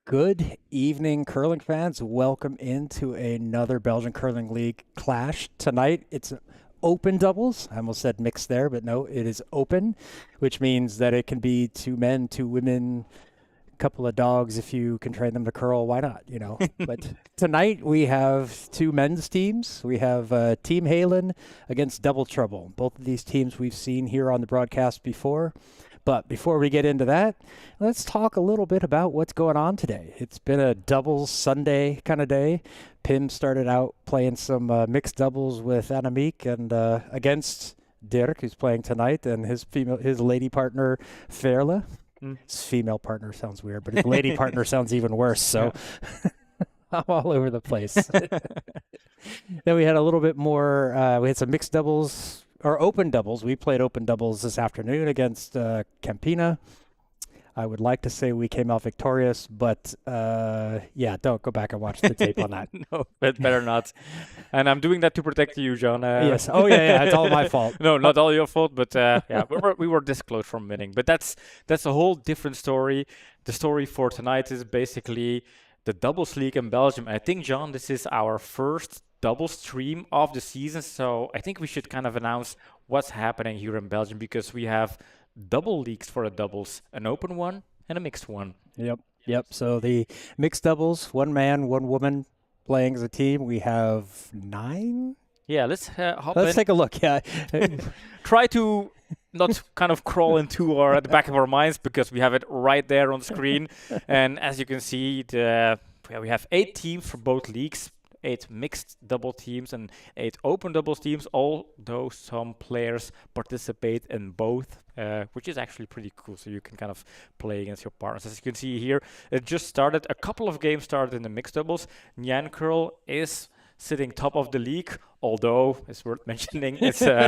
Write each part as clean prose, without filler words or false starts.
Good evening, curling fans. Welcome into another Belgian Curling League clash. Tonight, it's open doubles. I almost said mixed there, but no, it is open, which means that it can be two men, two women, a couple of dogs if you can train them to curl. Why not, But tonight, we have two men's teams. We have Team Heylen against Double Trouble. Both of these teams we've seen here on the broadcast before. But before we get into that, let's talk a little bit about what's going on today. It's been a doubles Sunday kind of day. Pim started out playing some mixed doubles with Annemiek and against Dirk, who's playing tonight, and his lady partner, Verle. His female partner sounds weird, but his lady partner sounds even worse. So I'm all over the place. Then we had a little bit more. We had some mixed doubles. Or open doubles. We played open doubles this afternoon against Campina. I would like to say we came out victorious, but don't go back and watch the tape on that. No, better not. And I'm doing that to protect you, John. Yes. Oh, yeah. It's all my fault. No, not all your fault, but we were this close from winning. But that's a whole different story. The story for tonight is basically the doubles league in Belgium. I think, John, this is our first double stream of the season, so I think we should kind of announce what's happening here in Belgium, because we have double leagues for the doubles, an open one and a mixed one. Yep. So the mixed doubles, one man, one woman playing as a team. We have 9. Yeah, let's take a look. Yeah. Try to not kind of crawl into at the back of our minds, because we have it right there on screen. And as you can see, we have 8 teams for both leagues. 8 mixed double teams and 8 open doubles teams, although some players participate in both, which is actually pretty cool. So you can kind of play against your partners. As you can see here, it just started. A couple of games started in the mixed doubles. Nyan Curl is sitting top of the league, although it's worth mentioning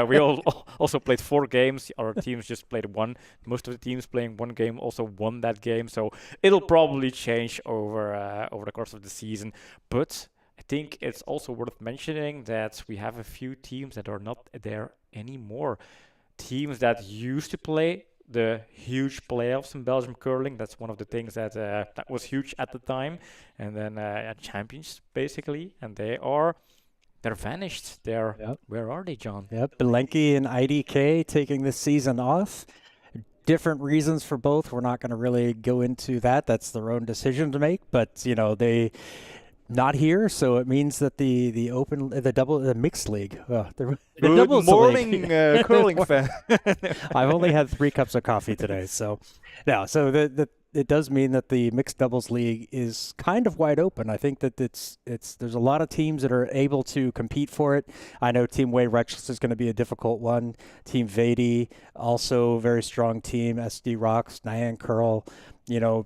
we all also played 4 games. Our teams just played 1. Most of the teams playing 1 game also won that game. So it'll probably change over the course of the season. But I think it's also worth mentioning that we have a few teams that are not there anymore. Teams that used to play the huge playoffs in Belgium curling. That's one of the things that was huge at the time. And then champions, basically. And they're vanished. Where are they, John? Yep, Belenki and IDK taking this season off. Different reasons for both. We're not going to really go into that. That's their own decision to make. But, they... not here, so it means that the mixed league, the doubles morning curling fan. I've only had 3 cups of coffee today, so it does mean that the mixed doubles league is kind of wide open. I think that there's a lot of teams that are able to compete for it. I know Team Way Reckless is going to be a difficult one. Team Vady, also very strong team. SD Rocks, Nyan Curl.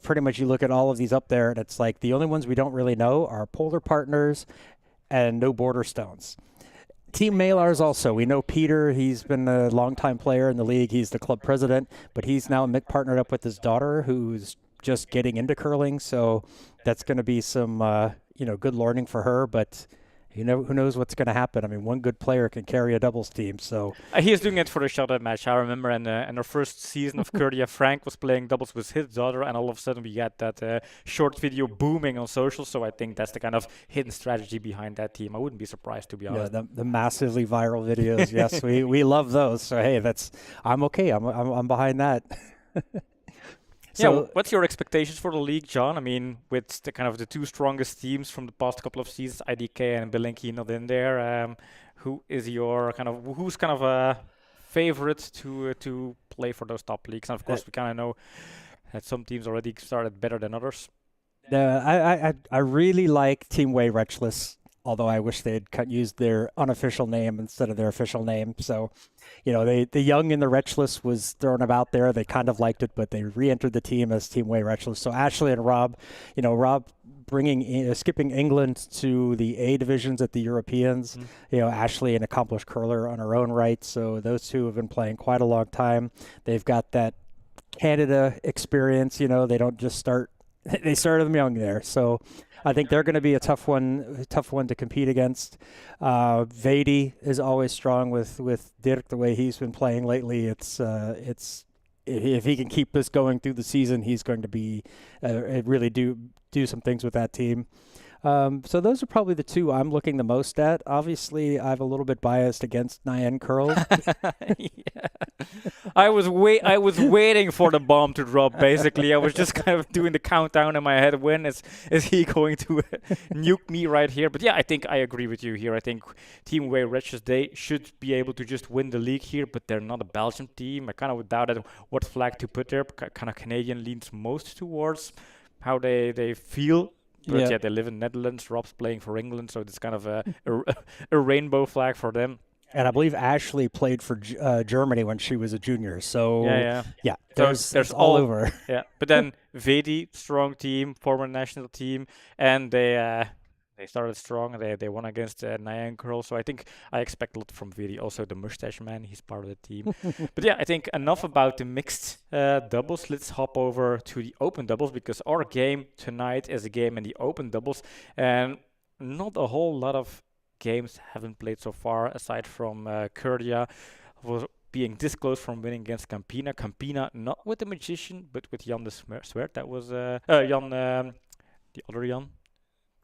Pretty much you look at all of these up there, and it's like the only ones we don't really know are Polar Partners and No Border Stones. Team Malars also. We know Peter. He's been a longtime player in the league. He's the club president, but he's now partnered up with his daughter, who's just getting into curling. So that's going to be some, good learning for her. But who knows what's going to happen? I mean, one good player can carry a doubles team. So he is doing it for the showdown match. I remember in our first season of Curdia, Frank was playing doubles with his daughter, and all of a sudden we got that short video booming on social. So I think that's the kind of hidden strategy behind that team. I wouldn't be surprised, to be honest. Yeah, the massively viral videos. Yes, we love those. So hey, I'm okay. I'm behind that. So, what's your expectations for the league, John? I mean, with the kind of the 2 strongest teams from the past couple of seasons, IDK and Belenki not in there, who's kind of a favorite to play for those top leagues? And of course, we kind of know that some teams already started better than others. I really like Team Way Reckless, although I wish they'd used their unofficial name instead of their official name. So, the young in the Reckless was thrown about there. They kind of liked it, but they re-entered the team as Team Way Reckless. So Ashley and Rob, Rob skipping England to the A divisions at the Europeans. Ashley, an accomplished curler on her own right. So those two have been playing quite a long time. They've got that Canada experience. They don't just start. They started them young there. So I think they're going to be a tough one to compete against. Vady is always strong with Dirk, the way he's been playing lately. It's if he can keep this going through the season, he's going to be really do some things with that team. So those are probably the two I'm looking the most at. Obviously, I'm a little bit biased against Nyan Curl. Yeah. I was waiting for the bomb to drop. Basically, I was just kind of doing the countdown in my head. When is he going to nuke me right here? But yeah, I think I agree with you here. I think Team Way Wretches, they should be able to just win the league here, but they're not a Belgian team. I kind of doubted what flag to put there. Kind of Canadian leans most towards how they feel. But yeah, they live in Netherlands. Rob's playing for England, so it's kind of a rainbow flag for them. And I believe Ashley played for Germany when she was a junior. So yeah, there's all over. Yeah, but then Vedi, strong team, former national team, and they started strong. They won against Nyan Curl. So I think I expect a lot from Vedi. Also the mustache man, he's part of the team. But yeah, I think enough about the mixed doubles. Let's hop over to the open doubles, because our game tonight is a game in the open doubles, and not a whole lot of games haven't played so far, aside from Curdia was being this close from winning against Campina. Campina not with the Magician, but with Jan de Swert. That was Jan, the other Jan.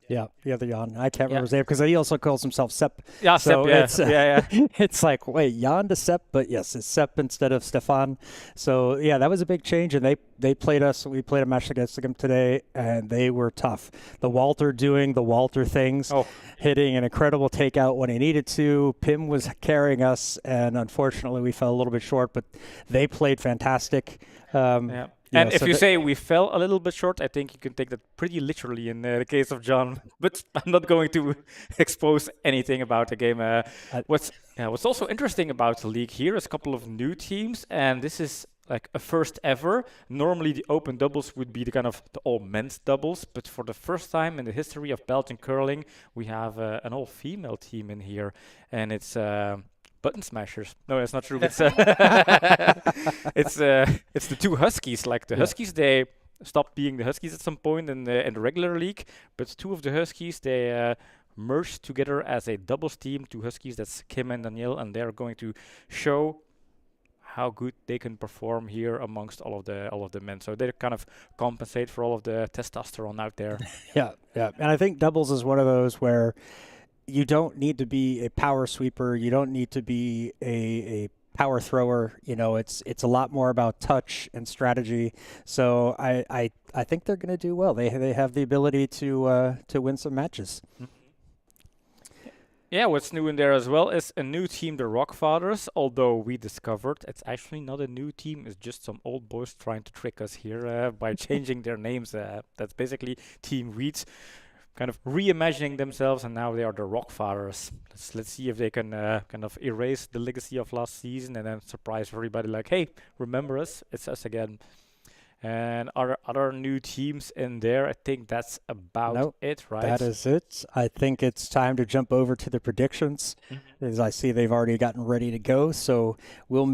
Yeah, the other Jan. I can't remember his name because he also calls himself Sepp. Yeah, so Sepp, it's like, wait, Jan de Sepp, but yes, it's Sepp instead of Stefan. So yeah, that was a big change, and they played us. We played a match against them today, and they were tough. The Walter doing the Walter things, hitting an incredible takeout when he needed to. Pim was carrying us, and unfortunately we fell a little bit short, but they played fantastic. And if you say we fell a little bit short, I think you can take that pretty literally in the case of John. But I'm not going to expose anything about the game. What's also interesting about the league here is a couple of new teams, and this is like a first ever. Normally the open doubles would be the kind of the all men's doubles, but for the first time in the history of Belgian curling, we have an all female team in here, and it's Button Smashers. No, that's not true. It's it's the two Huskies. Like the Huskies, they stopped being the Huskies at some point in the regular league, but two of the Huskies, they merged together as a doubles team. Two Huskies, that's Kim and Danielle, and they're going to show how good they can perform here amongst all of the men. So they kind of compensate for all of the testosterone out there. Yeah. And I think doubles is one of those where you don't need to be a power sweeper. You don't need to be a power thrower. You know, it's a lot more about touch and strategy. So I think they're going to do well. They have the ability to win some matches. Mm-hmm. Yeah, what's new in there as well is a new team, the Rockfathers. Although we discovered it's actually not a new team. It's just some old boys trying to trick us here by changing their names. That's basically Team Weeds kind of reimagining themselves, and now they are the Rockfathers. Let's see if they can kind of erase the legacy of last season and then surprise everybody like, hey, remember us? It's us again. And other new teams in there, I think that's about it, right? That is it. I think it's time to jump over to the predictions. Mm-hmm. As I see, they've already gotten ready to go. So we'll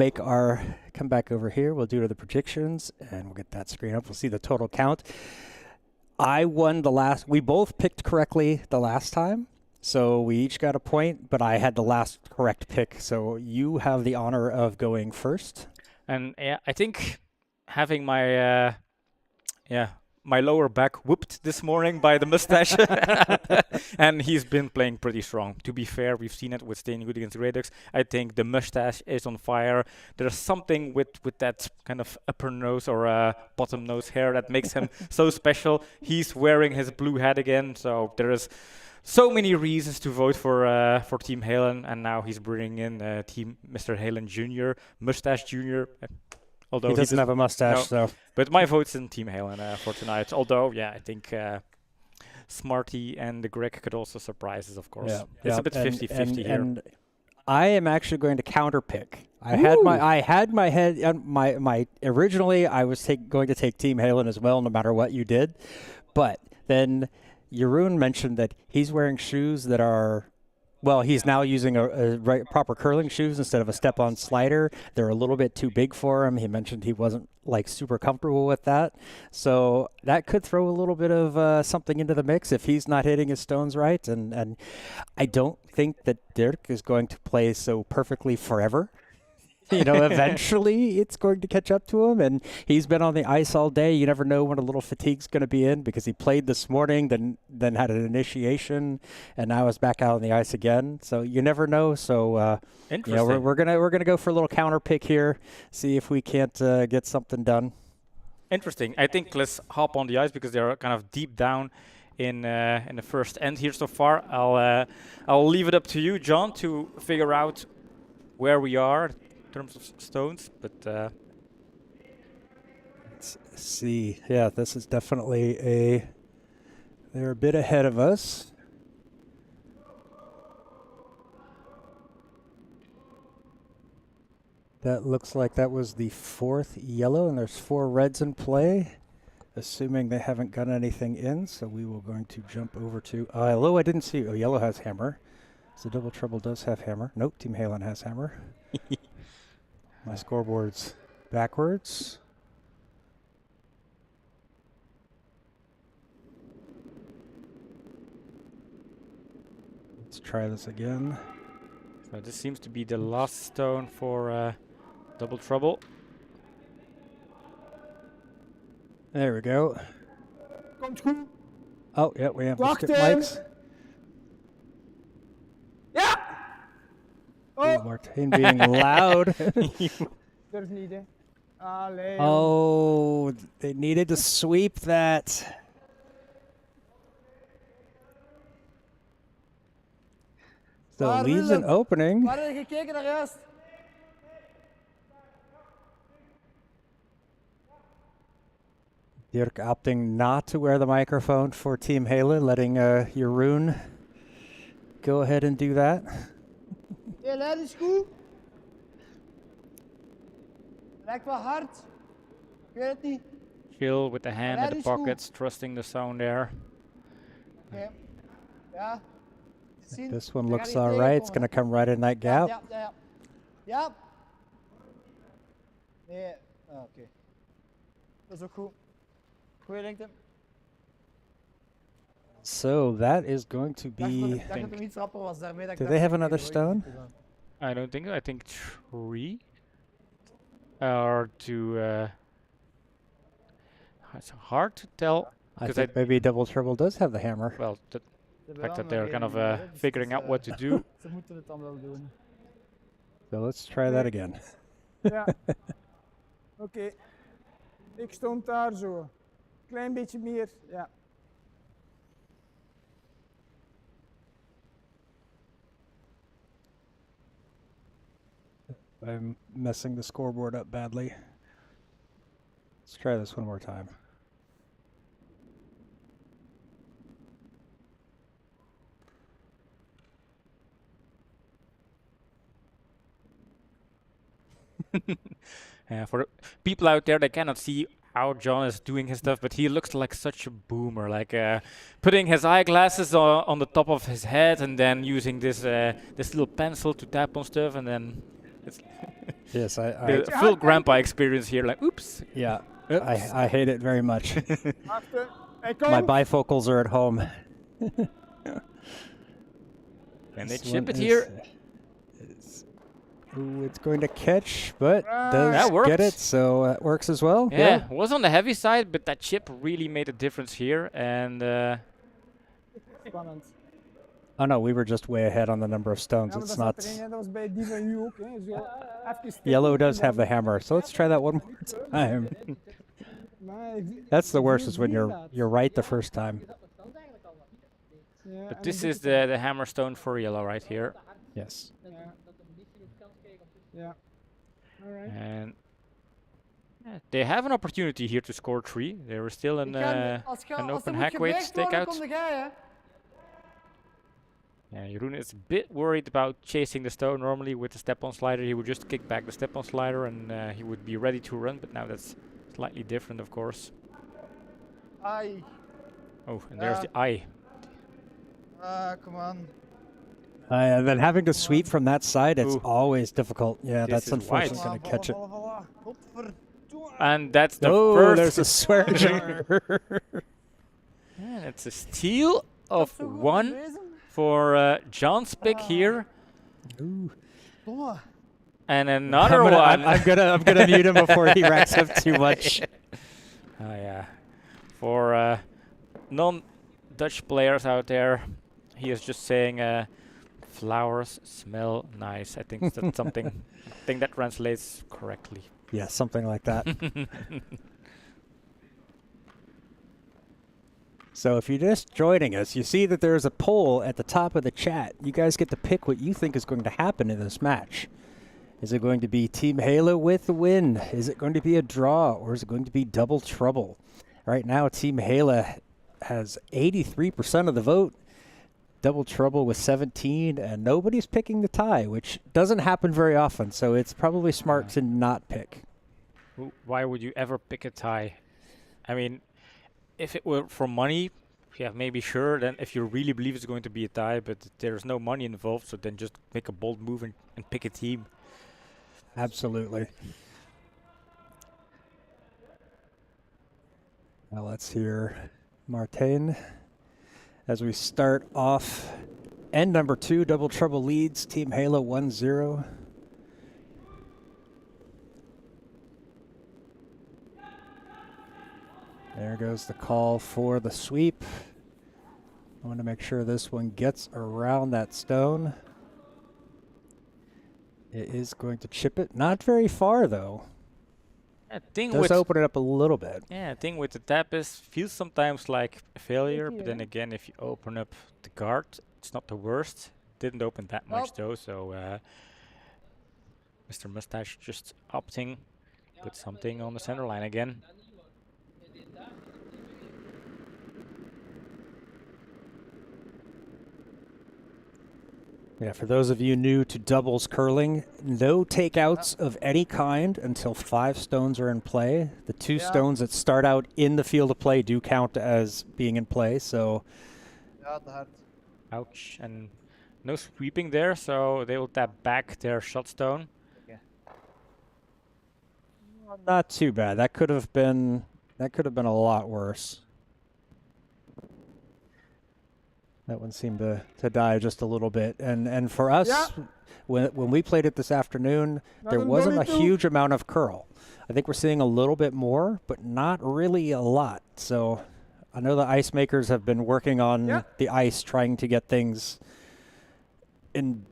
come back over here. We'll do the predictions, and we'll get that screen up. We'll see the total count. I won we both picked correctly the last time, so we each got a point, but I had the last correct pick, so you have the honor of going first. And I think having my my lower back whooped this morning by the mustache, and he's been playing pretty strong. To be fair, we've seen it with staying good against Redux. I think the mustache is on fire. There's something with that kind of upper nose or bottom nose hair that makes him so special. He's wearing his blue hat again, so there is so many reasons to vote for Team Heylen, and now he's bringing in Team Mr. Heylen Jr., Mustache Jr., although he doesn't have a mustache, so. But my vote's in Team Heylen for tonight. Although, I think Smarty and the Greg could also surprise us, of course. Yeah, it's a bit 50-50 here. And I am actually going to counterpick. I had my head my originally I was going to take Team Heylen as well, no matter what you did. But then Jeroen mentioned that he's wearing shoes that are. Well, he's now using a proper curling shoes instead of a step-on slider. They're a little bit too big for him. He mentioned he wasn't super comfortable with that. So that could throw a little bit of something into the mix if he's not hitting his stones right. And I don't think that Dirk is going to play so perfectly forever. You know, eventually it's going to catch up to him, and he's been on the ice all day. You never know when a little fatigue's going to be in because he played this morning, then had an initiation, and now is back out on the ice again. So you never know. So you know, we're gonna go for a little counter pick here, see if we can't get something done. Interesting. I think let's hop on the ice because they're kind of deep down in the first end here so far. I'll leave it up to you, John, to figure out where we are in terms of stones. But let's see. Yeah, this is definitely they're a bit ahead of us. That looks like that was the 4th yellow, and there's 4 reds in play. Assuming they haven't got anything in, so we will going to jump over to yellow. I didn't see. Oh, yellow has hammer. So Double Trouble does have hammer. Nope, Team Heylen has hammer. My scoreboard's backwards. Let's try this again. so this seems to be the last stone for Double Trouble. There we go. Komt goed. Oh, yeah, we have Wacht the hem. mics. Ja! Oh, Martijn being loud. Durf niet, hè. Allee. Oh, they needed to sweep that. So Waar leaves an Willem? opening. Waar heb je gekeken naar juist? Dirk opting not to wear the microphone for Team Heylen, letting Jeroen go ahead and do that. Je lijn is goed. Lijkt wel hard. Ik weet het niet. Chill with the hand at that the is cool. pockets, trusting the zone there. Oké. Ja. Zien. This one Je looks gaat all niet right. It's tegenkomen. going to come right in that gap. Ja. Ja. Nee. Oké. Dat is ook goed. Goeie lengte. So that is going to Ik dacht be... dat het hem iets rapper was daarmee. Dat ik Do dacht, they have oké, another goeie stone? lengte dan. I don't think so. I think 3 or to. It's hard to tell. I 'Cause think maybe Double Trouble does have the hammer. Well, the Ze hebben fact wel that they're nog kind of één hier, hè, dus figuring het out is, what to do. Ze moeten het dan wel doen. So let's try that again. Ja. Oké. Ik stond daar zo. Klein beetje meer. Ja. I'm messing the scoreboard up badly. Let's try this one more time. For people out there, they cannot see how John is doing his stuff, but he looks like such a boomer, like putting his eyeglasses on the top of his head and then using this this little pencil to tap on stuff, and then it's Yes, the full grandpa experience here. Like, oops. yeah, Oops. I hate it very much. Achter. Hij My komt. bifocals are at home. And they This chip one it here. Ooh, it's going to catch, but That does works. get it, so that works as well. Yeah, it was on the heavy side, but that chip really made a difference here. And Spannend. Oh no, we were just way ahead on the number of stones. Ja, maar It's dat not. zat erin, hè. Dat was bij die van u ook. Hè. Zo. Even stikken Yellow does en have the dan- hammer, so let's try that one more time. Maar hij- That's the worst, is when zie je you're dat? right the first time. Ja, but en this dan is doet het- the hammer stone for yellow right here. Yes. Ja. Ja. Alright. And they have an opportunity here to score 3. There is still an Als je- an als open er moet hackweight geveegd worden, stakeout. kom jij, hè. Yeah, Jeroen is a bit worried about chasing the stone. Normally with the step-on slider, he would just kick back the step-on slider and he would be ready to run. But now that's slightly different, of course. Ai. Oh, and there's Yeah. the eye. Come on. And then having to sweep from that side, it's Ooh. always difficult. Yeah, This that's is unfortunately wide. going to catch it. Godverdomme. And that's the Oh, first. there's a swear jar. And it's a steal of Zo goed 1 bezig. for John's pick here. Ooh. Domme. And another one. I'm gonna mute him before he racks up too much. Oh yeah. For non-Dutch players out there, he is just saying flowers smell nice. I think that's something. I think that translates correctly. Yeah, something like that. So if you're just joining us, you see that there's a poll at the top of the chat. You guys get to pick what you think is going to happen in this match. Is it going to be Team Heylen with the win? Is it going to be a draw, or is it going to be double trouble? Right now, Team Heylen has 83% of the vote. Double trouble with 17, and nobody's picking the tie, which doesn't happen very often, so it's probably smart to not pick. Why would you ever pick a tie? I mean, if it were for money, yeah, maybe sure. Then if you really believe it's going to be a tie, but there's no money involved, so then just make a bold move and pick a team. Absolutely. Now let's hear Martin as we start off. End number 2, double trouble leads. Team Heylen 1-0. There goes the call for the sweep. I want to make sure this one gets around that stone. It is going to chip it. Not very far, though. Yeah, thing Does with open it up a little bit. yeah, thing with the tap is feels sometimes like a failure, but then again, if you open up the guard, it's not the worst. Didn't open that much though, so Mr. Mustache just opting put something on the center line again. Yeah, for those of you new to doubles curling, no takeouts of any kind until 5 stones are in play. The 2 stones that start out in the field of play do count as being in play, so... Ouch, and no sweeping there, so they will tap back their shot stone. Not too bad. That could have been a lot worse. That one seemed to die just a little bit. And for us, when we played it this afternoon, there wasn't a huge amount of curl. I think we're seeing a little bit more, but not really a lot. So I know the ice makers have been working on the ice, trying to get things in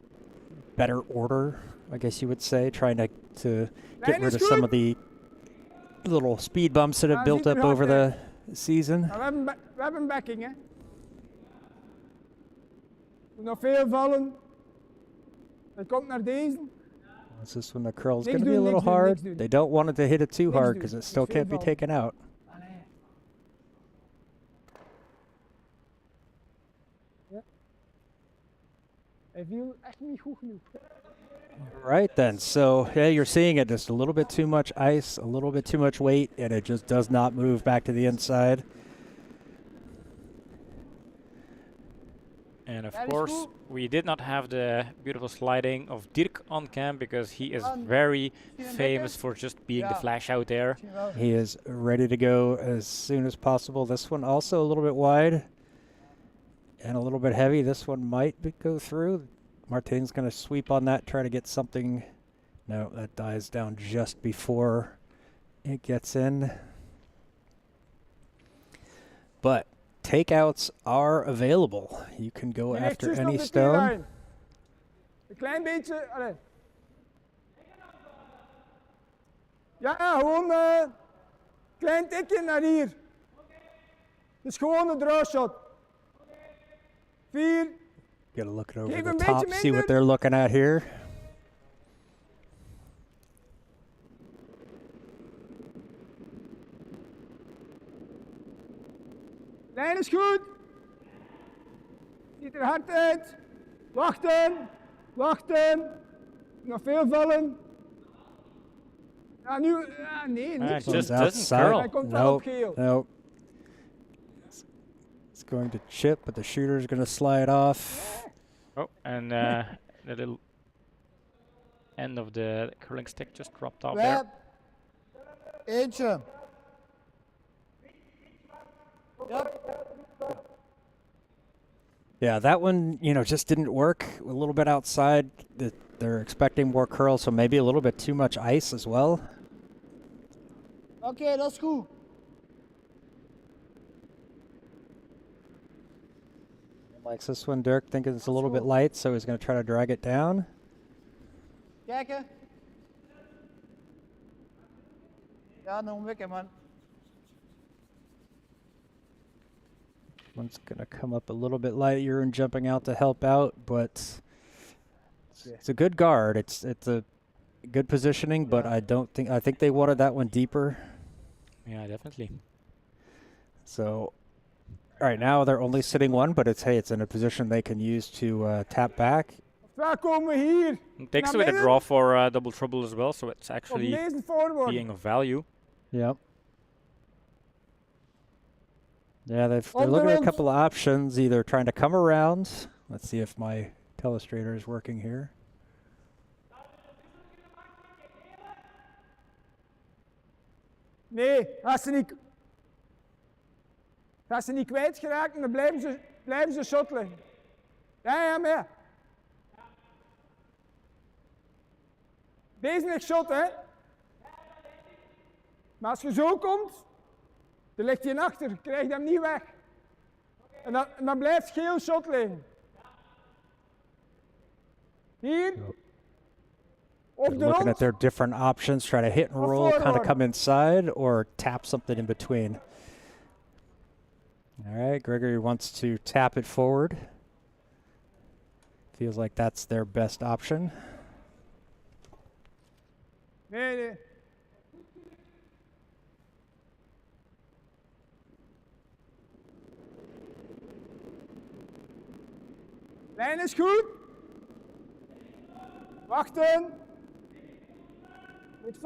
better order, I guess you would say, trying to get rid of some of the little speed bumps that have built up over the season. We hebben backing, hè. Nog veel vallen. Hij komt naar deze. This is when the curl's going to be a little hard. They don't want it to hit it too hard because it still can't be taken out. Hij viel echt niet goed genoeg. Right then, so yeah, you're seeing it, just a little bit too much ice, a little bit too much weight, and it just does not move back to the inside. And of course, we did not have the beautiful sliding of Dirk on cam because he is very famous for just being the flash out there. He is ready to go as soon as possible. This one also a little bit wide and a little bit heavy. This one might go through. Martin's going to sweep on that, try to get something. No, that dies down just before it gets in. But takeouts are available. You can go after any stone. Een klein beetje. Allez. Ja, gewoon een klein tikje naar hier. Het is gewoon een draw shot. 4. Gotta look it over the top, see what they're looking at here. Lijn is goed. Ziet er hard uit. Wachten. Wachten. Nog veel vallen. Ja, nu... Ja, nee, niks. Just doesn't curl. Hij komt wel op geel. Nope. It's going to chip, but the shooter's going to slide off. Oh, and the little end of the curling stick just dropped off there. Eentje. Yeah, that one, just didn't work. A little bit outside. They're expecting more curl, so maybe a little bit too much ice as well. Oké, dat is goed. Likes this one. Dirk thinking it's a little bit light, so he's going to try to drag it down. Kijken. Ja, nog een wekker, man. One's going to come up a little bit lighter and jumping out to help out, but it's a good guard. It's a good positioning, but I think they wanted that one deeper. Yeah, definitely. So, all right, now they're only sitting one, but it's in a position they can use to tap back. Waar komen we hier? It takes Naar away the midden? draw for double trouble as well, so it's Op actually deze voorwoord. being of value. Yep. Yeah, they're On the looking at a runs. couple of options, either trying to come around. Let's see if my telestrator is working here. Nee, als ze niet kwijtgeraakt, dan blijven ze shot liggen. Ja, maar ja. Deze ligt shot, hè. Maar als je zo komt, dan ligt hij achter, krijg je hem niet weg. En dan blijft geel shot liggen. Hier. Of They're de looking rond. at their different options, try to hit and Or roll, kind of forward. come inside, or tap something in between. All right, Gregory wants to tap it forward. Feels like that's their best option. Nee. Lijn is goed. Wachten. Moet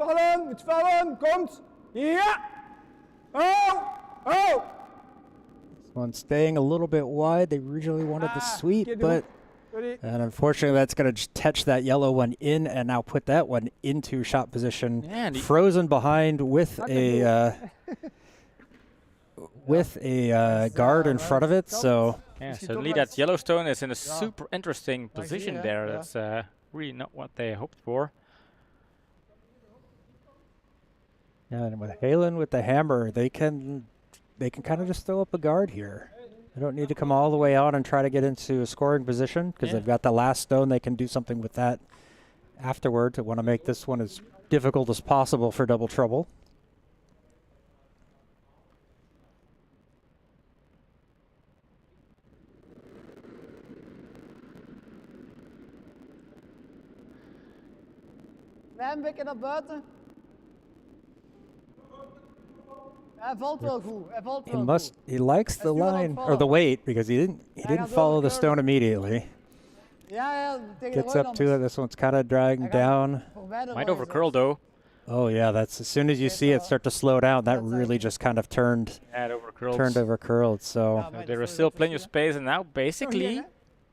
vallen, komt. Ja. Oh. This one's staying a little bit wide. They originally wanted the sweep, keer but Sorry. and unfortunately that's going to touch that yellow one in and now put that one into shot position. Yeah, and Frozen behind with a guard in front of it, so yeah, Misschien suddenly toch wel that Yellowstone is in a Ja. super interesting Maar zie je, position hè? there. Ja. That's really not what they hoped for. yeah, and with Heylen with the hammer, they can kind of just throw up a guard here. They don't need to come all the way out and try to get into a scoring position because Yeah. they've got the last stone. They can do something with that afterward to want to make this one as difficult as possible for double trouble. Klein beetje naar buiten. Hij valt wel goed. Hij valt wel goed. He likes the Let's do it on line or the follow. weight because he didn't gaat follow over the stone curve. immediately. Ja, tegen Gets de up to it. Roylanders. This one's kind of dragging Hij gaat down. voorbij de Might Roylanders. overcurl though. Oh yeah, that's as soon as you see it start to slow down, that That's really like- just kind of turned Yeah, it overcurled. over curled. So Ja, So maar there die is still voor- plenty of space, and now Nog basically hier, hè?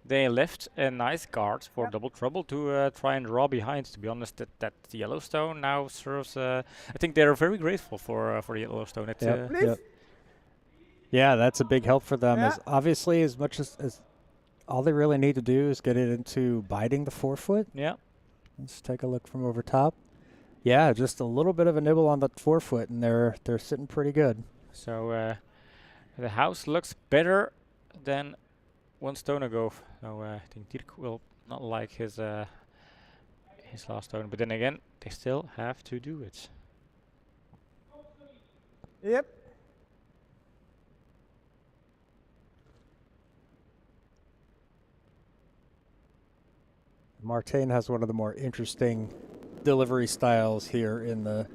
they left a nice guard for double trouble to try and draw behind. To be honest, that Yellowstone now serves. I think they're very grateful for the Yellowstone. It, Yep. Please. Yep. Yeah, that's a big help for them. Yeah. As obviously, as much as all they really need to do is get it into biting the forefoot. yeah, Let's take a look from over top. Yeah, just a little bit of a nibble on the forefoot, and they're sitting pretty good. so the house looks better than one stone ago. So I think Dirk will not like his last stone, but then again, they still have to do it. Yep. Martin has one of the more interesting delivery styles here in the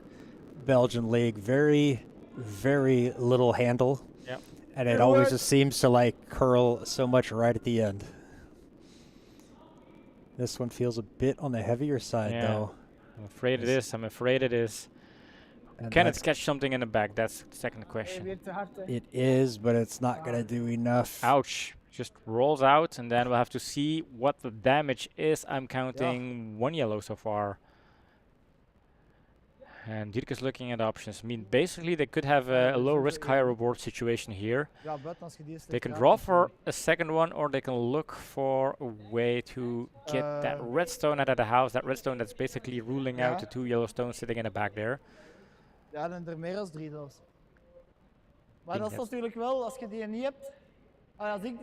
Belgian league. Very, very little handle. Yep. And it Yeah, always what? just seems to like curl so much right at the end. This one feels a bit on the heavier side Yeah. though. I'm afraid it Yes. is. I'm afraid it is. And Can it that's- catch something in the back? That's the second Hey, question. weer te hard, hè. It is, but it's not going to do enough. Ouch. Just rolls out, and then we'll have to see what the damage is. I'm counting one yellow so far. And Dirk is looking at options. I mean, basically, they could have a low risk, high reward situation here. Ja, buiten als je die eerst They can hebt draw gehad, for a second one, or they can look for a way to get that redstone out of the house. That redstone that's basically ruling out the 2 yellow stones sitting in the back there. Ja, dan er meer dan 3 zelfs. Maar Denk dat is dat- natuurlijk wel, als je die niet hebt. Als ik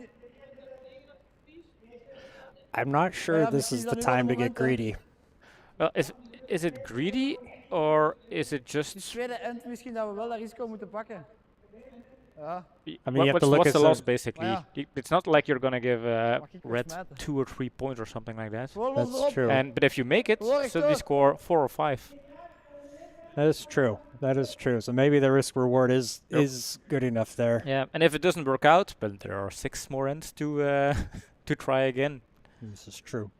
I'm not sure ja, this is misschien the dan nu time wel to een get moment, greedy. Well, is it greedy, or is it die just... tweede end misschien dat we wel dat risico moeten pakken. Ja, I mean, you have to look what's at the loss, the- basically? Ja. It's not like you're gonna give Mag ik red versmijten? 2 or 3 points or something like that. gewoon los That's erop. true. But if you make it, Hoor ik suddenly toch? score 4 or 5. That is true. That is true. So maybe the risk reward is good enough there. Yeah, and if it doesn't work out, well, there are 6 more ends to to try again. This is true.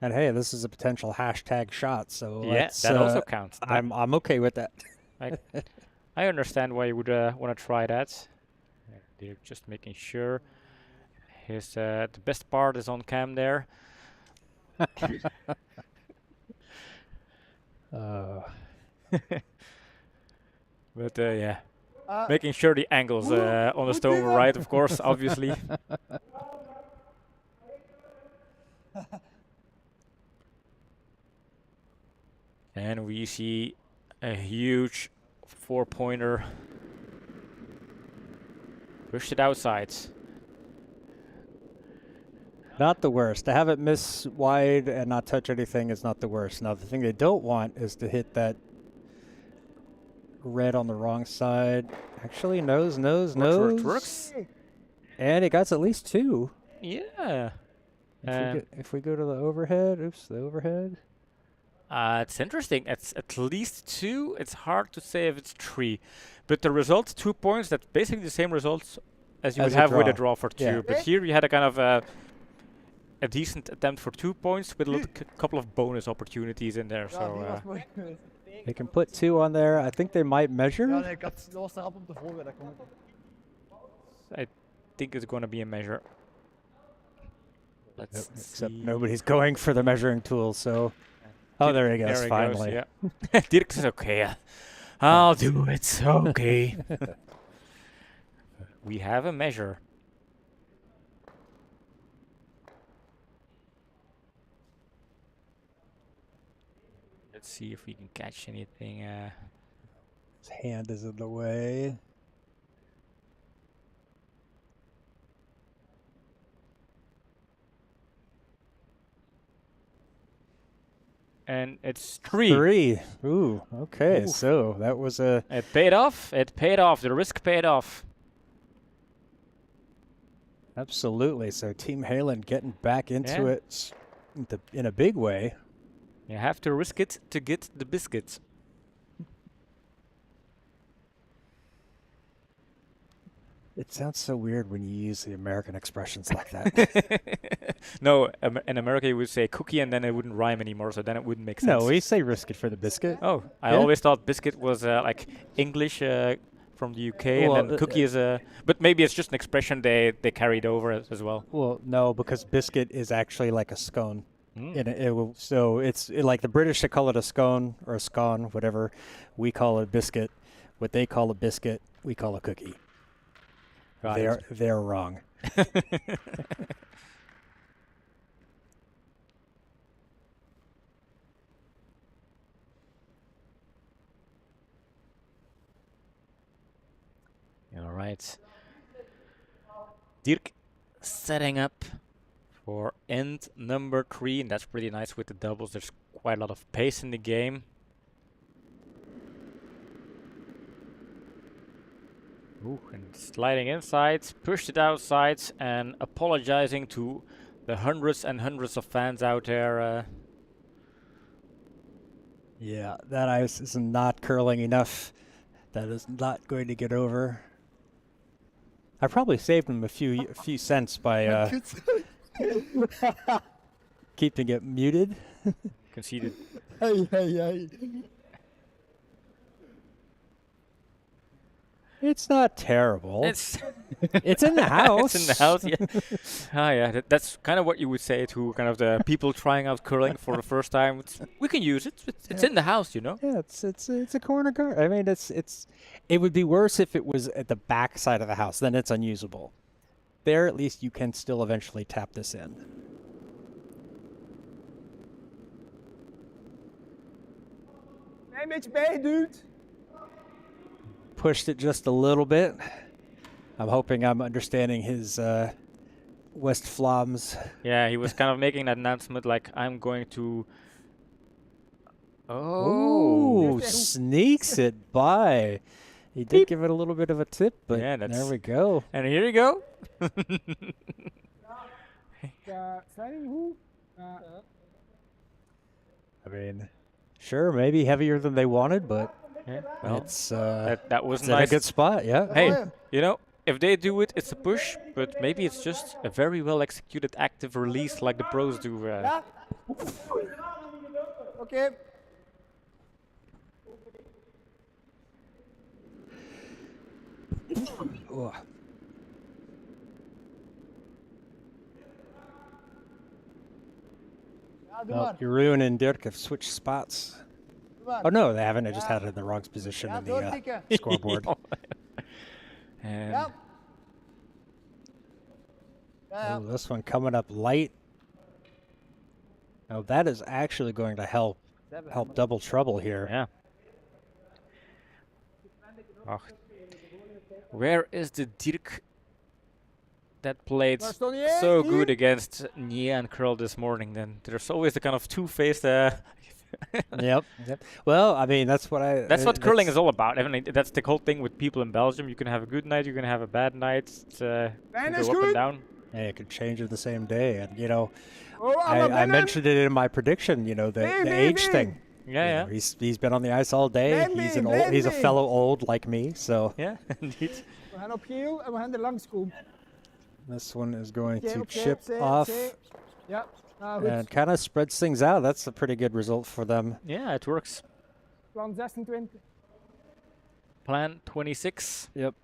And hey, this is a potential hashtag shot. So Yeah, let's, that also counts. I'm okay with that. I understand why you would want to try that. They're just making sure his the best part is on cam there. But yeah, making sure the angles on the stone were right, of course, obviously. And we see a huge 4-pointer. Pushed it outside. Not the worst. To have it miss wide and not touch anything is not the worst. Now, the thing they don't want is to hit that red on the wrong side. Actually, nose. Works. And it got at least 2. Yeah. If we go to the overhead, the overhead. It's interesting. It's at least 2. It's hard to say if it's 3. But the result, 2 points, that's basically the same results as you would As a have with a draw. draw for 2. Yeah. But here you had a kind of a decent attempt for 2 points with a couple of bonus opportunities in there. Ja, So die was mooi geweest. They can put 2 on there. I think they might measure. Ja, nee, dat was te rap om te volgen, dat kon ik. I think it's going to be a measure. Let's Except see. nobody's going for the measuring tool, so... Oh, there he goes, There he finally. goes, yeah. Dirk says, okay, I'll do it, okay. We have a measure. Let's see if we can catch anything. His hand is in the way. And it's 3. 3. Ooh, okay. Ooh. So that was a... It paid off. It paid off. The risk paid off. Absolutely. So Team Heylen getting back into Yeah. it in a big way. You have to risk it to get the biscuits. It sounds so weird when you use the American expressions like that. No, in America you would say cookie and then it wouldn't rhyme anymore, so then it wouldn't make sense. No, we say risk it for the biscuit. Oh, I Yeah. always thought biscuit was like English from the UK, Well, and then cookie is a. But maybe it's just an expression they carried over as well. Well, no, because biscuit is actually like a scone. Mm. So it's like the British they call it a scone or a scone, whatever. We call it a biscuit. What they call a biscuit, we call a cookie. Got it. They're wrong. All right. Dirk setting up for end number 3, and that's pretty nice with the doubles. There's quite a lot of pace in the game. Ooh, and sliding inside, pushed it outside, and apologizing to the hundreds and hundreds of fans out there. Yeah, that ice is not curling enough. That is not going to get over. I probably saved him a few cents by keeping it muted. Conceded. Hey. It's not terrible. It's It's in the house. it's in the house. Yeah. Yeah. That's kind of what you would say to kind of the people trying out curling for the first time. We can use it. It's in the house, you know. Yeah, it's a corner guard. I mean, it would be worse if it was at the back side of the house. Then it's unusable. There, at least you can still eventually tap this in. Klein beetje bij, dude. Pushed it just a little bit. I'm hoping I'm understanding his West Vlaams. Yeah, he was kind of making that announcement like, I'm going to. Oh, sneaks it by. He did give it a little bit of a tip, but Yeah, there that's- we go. And here you go. Stelling hoe? I mean, sure, maybe heavier than they wanted, but Yeah, well, it's that was it's in a nice. good spot. Yeah. Hey, yeah. you know, if they do it, it's a push, but maybe it's just a very well executed active release like the pros do. Ja. Oké. Ugh. Ja, doe Oh, maar. you're ruining Dirk. Have switched spots. Doe maar. Oh no, they haven't. I just had it in the wrong position Ja, in the doortikken. scoreboard. And Ja. Ja, ja. Oh, this one coming up light. Oh, that is actually going to help double trouble here. yeah. Ach. Where is the Dirk that played Waar stond jij? so Hier? good against Nia and Curl this morning? Then there's always the kind of two-faced. Yep. Well, I mean, that's what I. That's what curling is all about. I mean, that's the whole thing with people in Belgium. You can have a good night, you can have a bad night. It's, can Bijna go is up and goed. down. Yeah, it could change it the same day, and you know, Oh, allemaal I binnen. mentioned it in my prediction. You know, the Nee, nee, age nee. thing. Yeah, You yeah, know, he's been on the ice all day. He's Blending, a blending. fellow old like me, so yeah, indeed. We gaan op geel en we gaan er langs komen. this one is going Oké, to oké, chip zee, off zee. Ja, nou goed. and kind of spreads things out. That's a pretty good result for them. Yeah, it works. Plan 26. Plan 26. Yep.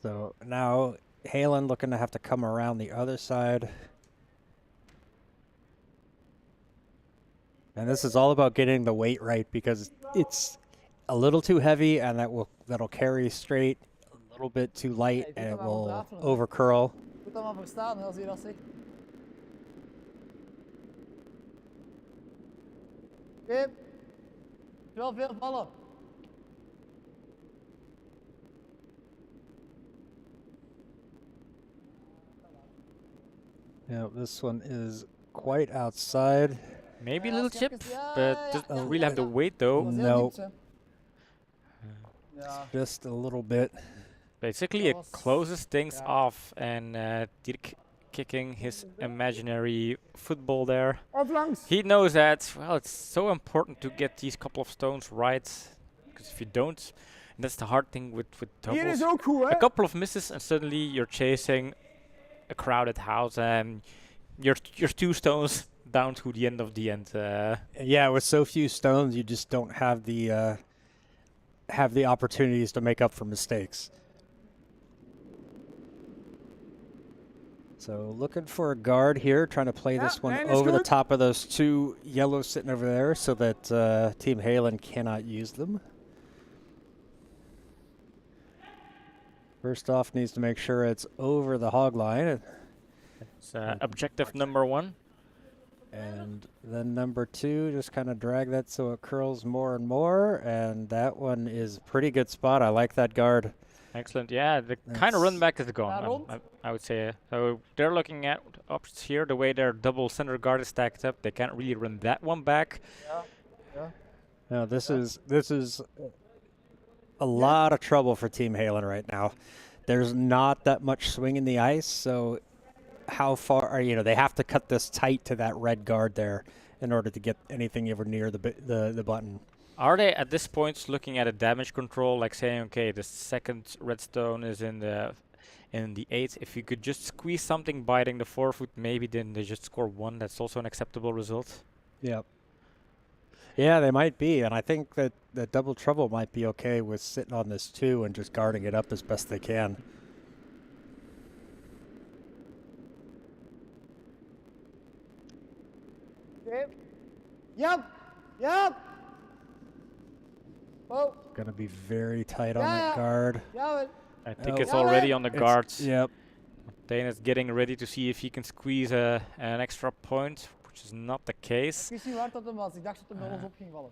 So now Heylen looking to have to come around the other side. And this is all about getting the weight right because it's a little too heavy and that'll carry straight, a little bit too light Hey, and doe it maar wel will rafelen. over curl. Moet dat maar verstaan hè, als je dat zegt. Oké. Wel veel vallen. Yeah, this one is quite outside. Maybe a Ja, little als je chip, even- ja, but ja, doesn't ja, really have the ja. weight Dat though. was heel No. diep, hè. Ja. Just a little bit. Basically, it was- closes things yeah. off, and Dirk kicking his imaginary football there. Of langs. He knows that, well, it's so important to get these couple of stones right, because if you don't, and that's the hard thing with Hier is doubles. ook goed, hè. A couple of misses and suddenly you're chasing a crowded house and you're 2 stones down to the end of the end. Yeah, with so few stones, you just don't have the opportunities to make up for mistakes. So looking for a guard here, trying to play Yeah, this one man, it's over the good. top of those 2 yellows sitting over there so that Team Heylen cannot use them. First off, needs to make sure it's over the hog line. It's objective number 1. And then number 2, just kind of drag that so it curls more and more. And that one is a pretty good spot. I like that guard. Excellent. Yeah, the kind That's- of run back is gone. Ja, rond. I would say. So they're looking at options here. The way their double center guard is stacked up, they can't really run that one back. Ja. Ja. Now this is a lot of trouble for Team Heylen right now. There's not that much swing in the ice, so how far are they have to cut this tight to that red guard there in order to get anything ever near the button. Are they at this point looking at a damage control, like saying, okay, the second redstone is in the 8. If you could just squeeze something biting the 4 foot, maybe then they just score 1. That's also an acceptable result. Yep. Yeah, they might be, and I think that Double Trouble might be okay with sitting on this too and just guarding it up as best they can. Okay. Yep. Yep. Oh. Gonna be very tight on Yeah, that yeah. guard. Jawel. I think Oh. it's already on the It's- guards. Yep. Dane is getting ready to see if he can squeeze an extra point, which is not the case. Ik wist niet waar dat hem was. Ik dacht dat hem bij ons op ging vallen.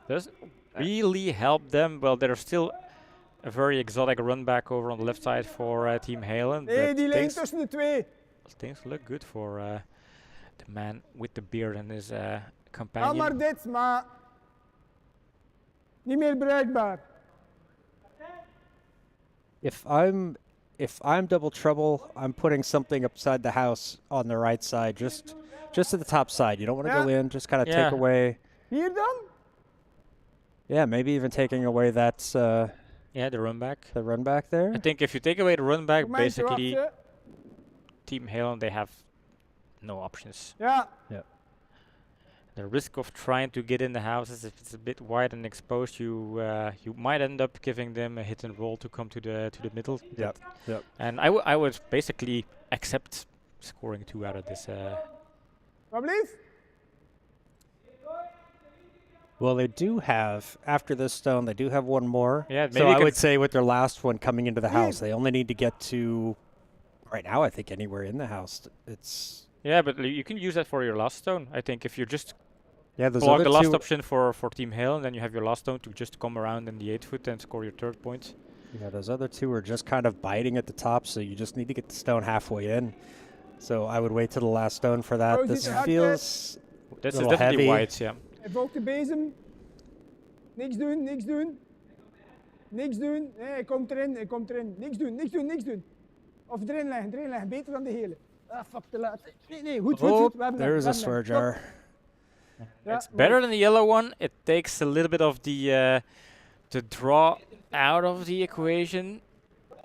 Does really help them. Well, there's still a very exotic run back over on the left side for Team Heylen. Nee, but die liggen things, tussen de twee. things look good for the man with the beard and his Al companion. maar dit, maar niet meer bruikbaar. If I'm Double Trouble, I'm putting something upside the house on the right side, just at the top side. You don't want to go Yeah. in, just kind of Yeah. take away. Hier dan? Yeah, maybe even taking away that Yeah, the run back. the run back there. I think if you take away the run back, Voor mij te basically wachten. Team Heylen, they have no options. Ja, The risk of trying to get in the houses, if it's a bit wide and exposed, you might end up giving them a hit and roll to come to the middle. Yep. Yep. And I would basically accept scoring 2 out of this. wat blieft? Well, they do have after this stone, they do have one more. Yeah, So maybe you I can would say with their last one coming into the house, they only need to get to right now. I think anywhere in the house, it's Yeah, but you can use that for your last stone. I think if you just yeah. Those block other the last two, option for Team Heylen, then you have your last stone to just come around in the 8 foot and score your 3rd point. yeah, those other two are just kind of biting at the top, so you just need to get the stone halfway in. So I would wait till the last stone for that. Oh, This ziet er hard feels This is Little definitely heavy. white, yeah. Hij volgt de bezem. Niks doen, niks doen. Niks doen. Nee, hij komt erin, hij komt erin. Niks doen, niks doen, niks doen. Of erin leggen. Beter dan de hele. Ah, fuck, te laat. Nee, goed, oh, goed. We hebben there's a hem, we hebben swear hem. jar. Ja, It's better than the yellow one. It takes a little bit of the draw out of the equation.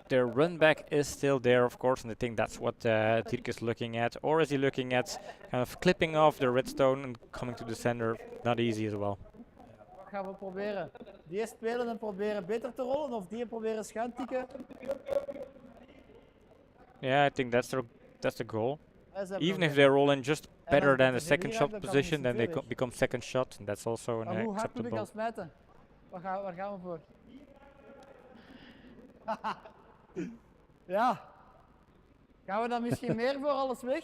Their run back is still there, of course, and I think that's what Dirk is looking at. Or is he looking at kind of clipping off the redstone and coming to the center? Not easy as well. Wat gaan we proberen? Die spelen en proberen beter te rollen of die proberen schuin tikken? Yeah, I think that's the goal. Ze hebben Even nog if they roll in just better als than de the second hier shot hebben, dan position, kan then het they niet become second shot, and that's also an Maar hoe hard moet ik acceptable. dan smijten? Waar gaan we voor? Ja. Gaan we dan misschien meer voor alles weg?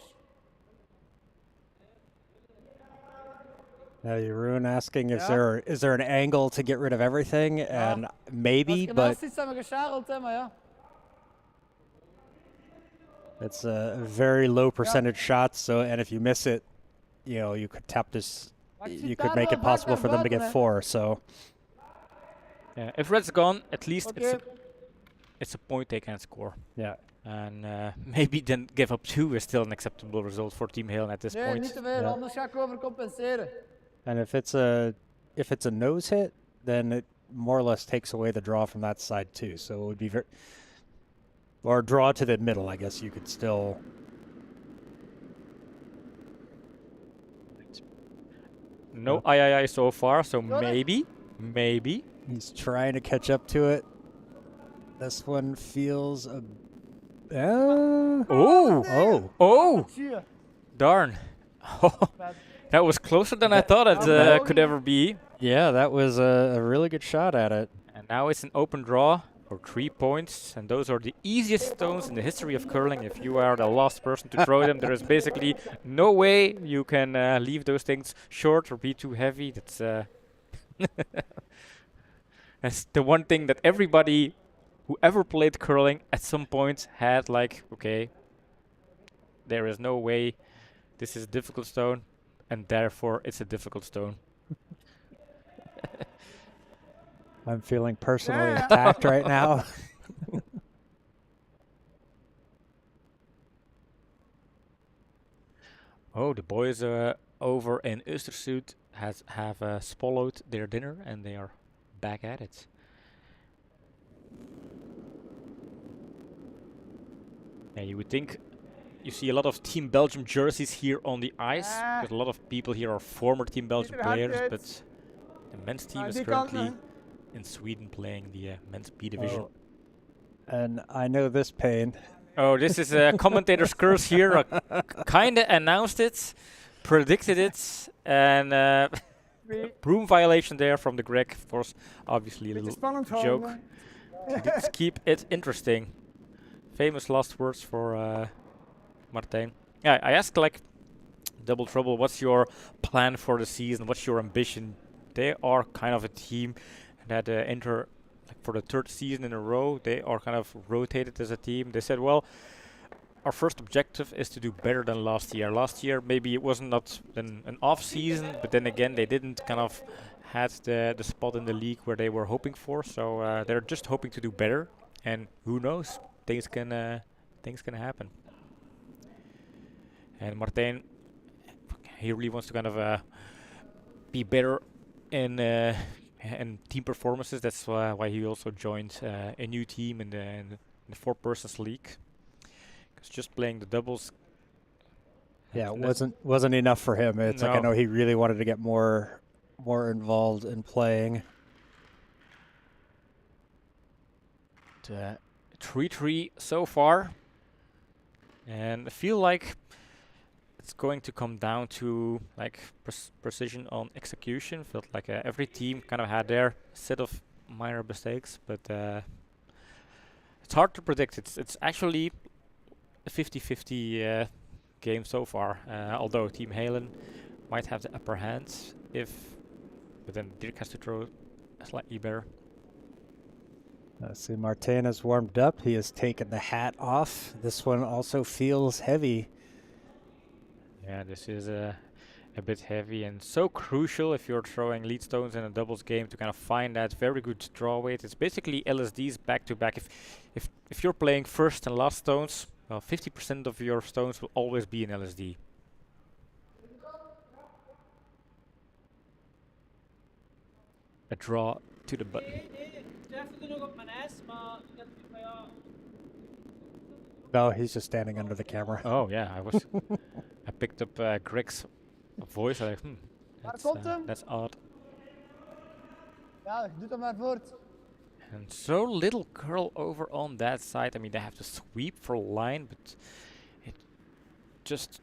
Jeroen asking, Yeah. is there an angle to get rid of everything? And maybe, Als je but naast iets zijn we gescharreld, hè, maar ja. it's a very low percentage shot. So, and if you miss it, you could tap this. Maar ik You zit could daar make wel it possible vaak for them to naar get buiten, 4. So, Yeah, if red's gone, at least Oké. it's a point they can score. yeah. And maybe then give up 2 is still an acceptable result for Team Heylen at this Nee, point. niet te veel, Ja. anders ga ik overcompenseren. And if it's a nose hit, then it more or less takes away the draw from that side too. So it would be very, or draw to the middle. I guess you could still. No III so far, so Got it. maybe. He's trying to catch up to it. This one feels a. Oh! Zie je. Darn. Bad. That was closer than I thought it could ever be. Yeah, that was a really good shot at it. And now it's an open draw for 3 points, and those are the easiest stones in the history of curling. If you are the last person to throw them, there is basically no way you can leave those things short or be too heavy. That's that's the one thing that everybody who ever played curling at some point had, like, okay, there is no way this is a difficult stone, and therefore it's a difficult stone. I'm feeling personally Yeah. attacked right now. Oh, the boys over in Östersund have swallowed their dinner and they are back at it. Yeah, you would think you see a lot of Team Belgium jerseys here on the ice, Ah. because a lot of people here are former Team Belgium Peter, hard players, uit. but the men's team Aan is die kant, currently hè. in Sweden playing the men's B division. Oh. And I know this pain. Oh, this is a commentator's curse here. Kinda announced it, predicted it, and Twee. broom violation there from the Greg. Of course, obviously a Beetje little spannend joke. houden. Let's keep it interesting. Famous last words for Martijn. Yeah, I asked like Double Trouble, what's your plan for the season? What's your ambition? They are kind of a team that enter like for the third season in a row. They are kind of rotated as a team. They said, well, our first objective is to do better than last year. Last year maybe it wasn't not an off season, but then again they didn't kind of had the spot in the league where they were hoping for. So they're just hoping to do better, and who knows, things can happen. And Martijn, he really wants to kind of be better in team performances. That's why he also joined a new team in the four-persons league. Because just playing the doubles, Yeah, it wasn't enough for him. It's like I No. know he really wanted to get more involved in playing. 3-3 so far, and I feel like it's going to come down to like precision on execution. Felt like every team kind of had their set of minor mistakes, but it's hard to predict. It's actually a 50-50 game so far. Although Team Heylen might have the upper hand but then Dirk has to throw slightly better. See, Martijn has warmed up. He has taken the hat off. This one also feels heavy. Yeah, this is a bit heavy and so crucial if you're throwing lead stones in a doubles game to kind of find that very good draw weight. It's basically LSDs back to back. If you're playing first and last stones, well, 50% of your stones will always be in LSD. A draw to the button. No, he's just standing under the camera. Oh yeah, I picked up Greg's voice. I like, that's odd. Ja, doe dat maar voort. And so little curl over on that side. I mean, they have to sweep for line, but it just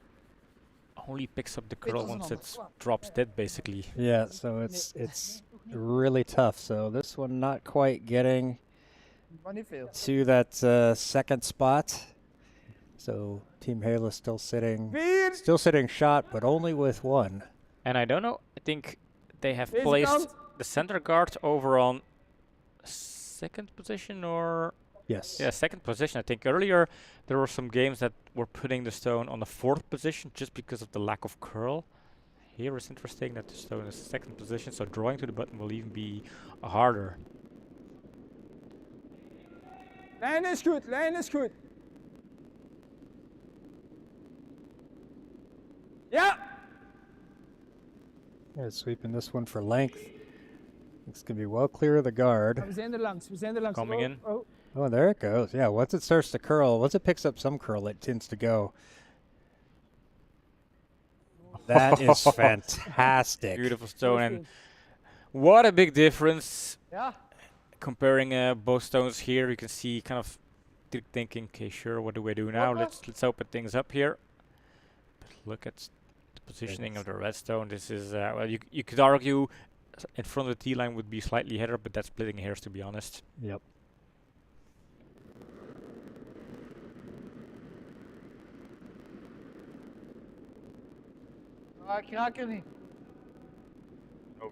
only picks up the curl once it drops dead, basically. Yeah, so it's really tough. So this one not quite getting Maar niet veel. to that second spot. So Team Halo still sitting shot, but only with one. And I don't know, I think they have Deze placed kant. the center guard over on second position or... Yes. Yeah, second position. I think earlier there were some games that were putting the stone on the fourth position just because of the lack of curl. Here it's interesting that the stone is second position, so drawing to the button will even be harder. Lijn is goed, lijn is goed. Ja! Yeah, sweeping this one for length. It's going to be well clear of the guard. We zijn er langs, we zijn er langs. Coming Oh, in. oh. Oh, there it goes. Yeah, once it starts to curl, once it picks up some curl, it tends to go. That is fantastic. Beautiful stone, and what a big difference. Ja. Comparing both stones here, you can see kind of thinking, okay, sure, what do we do now? Let's open things up here. But look at the positioning of the red stone. This is well, you could argue in front of the T line would be slightly header, but that's splitting hairs, to be honest. Yep. Ah, ik raak er niet.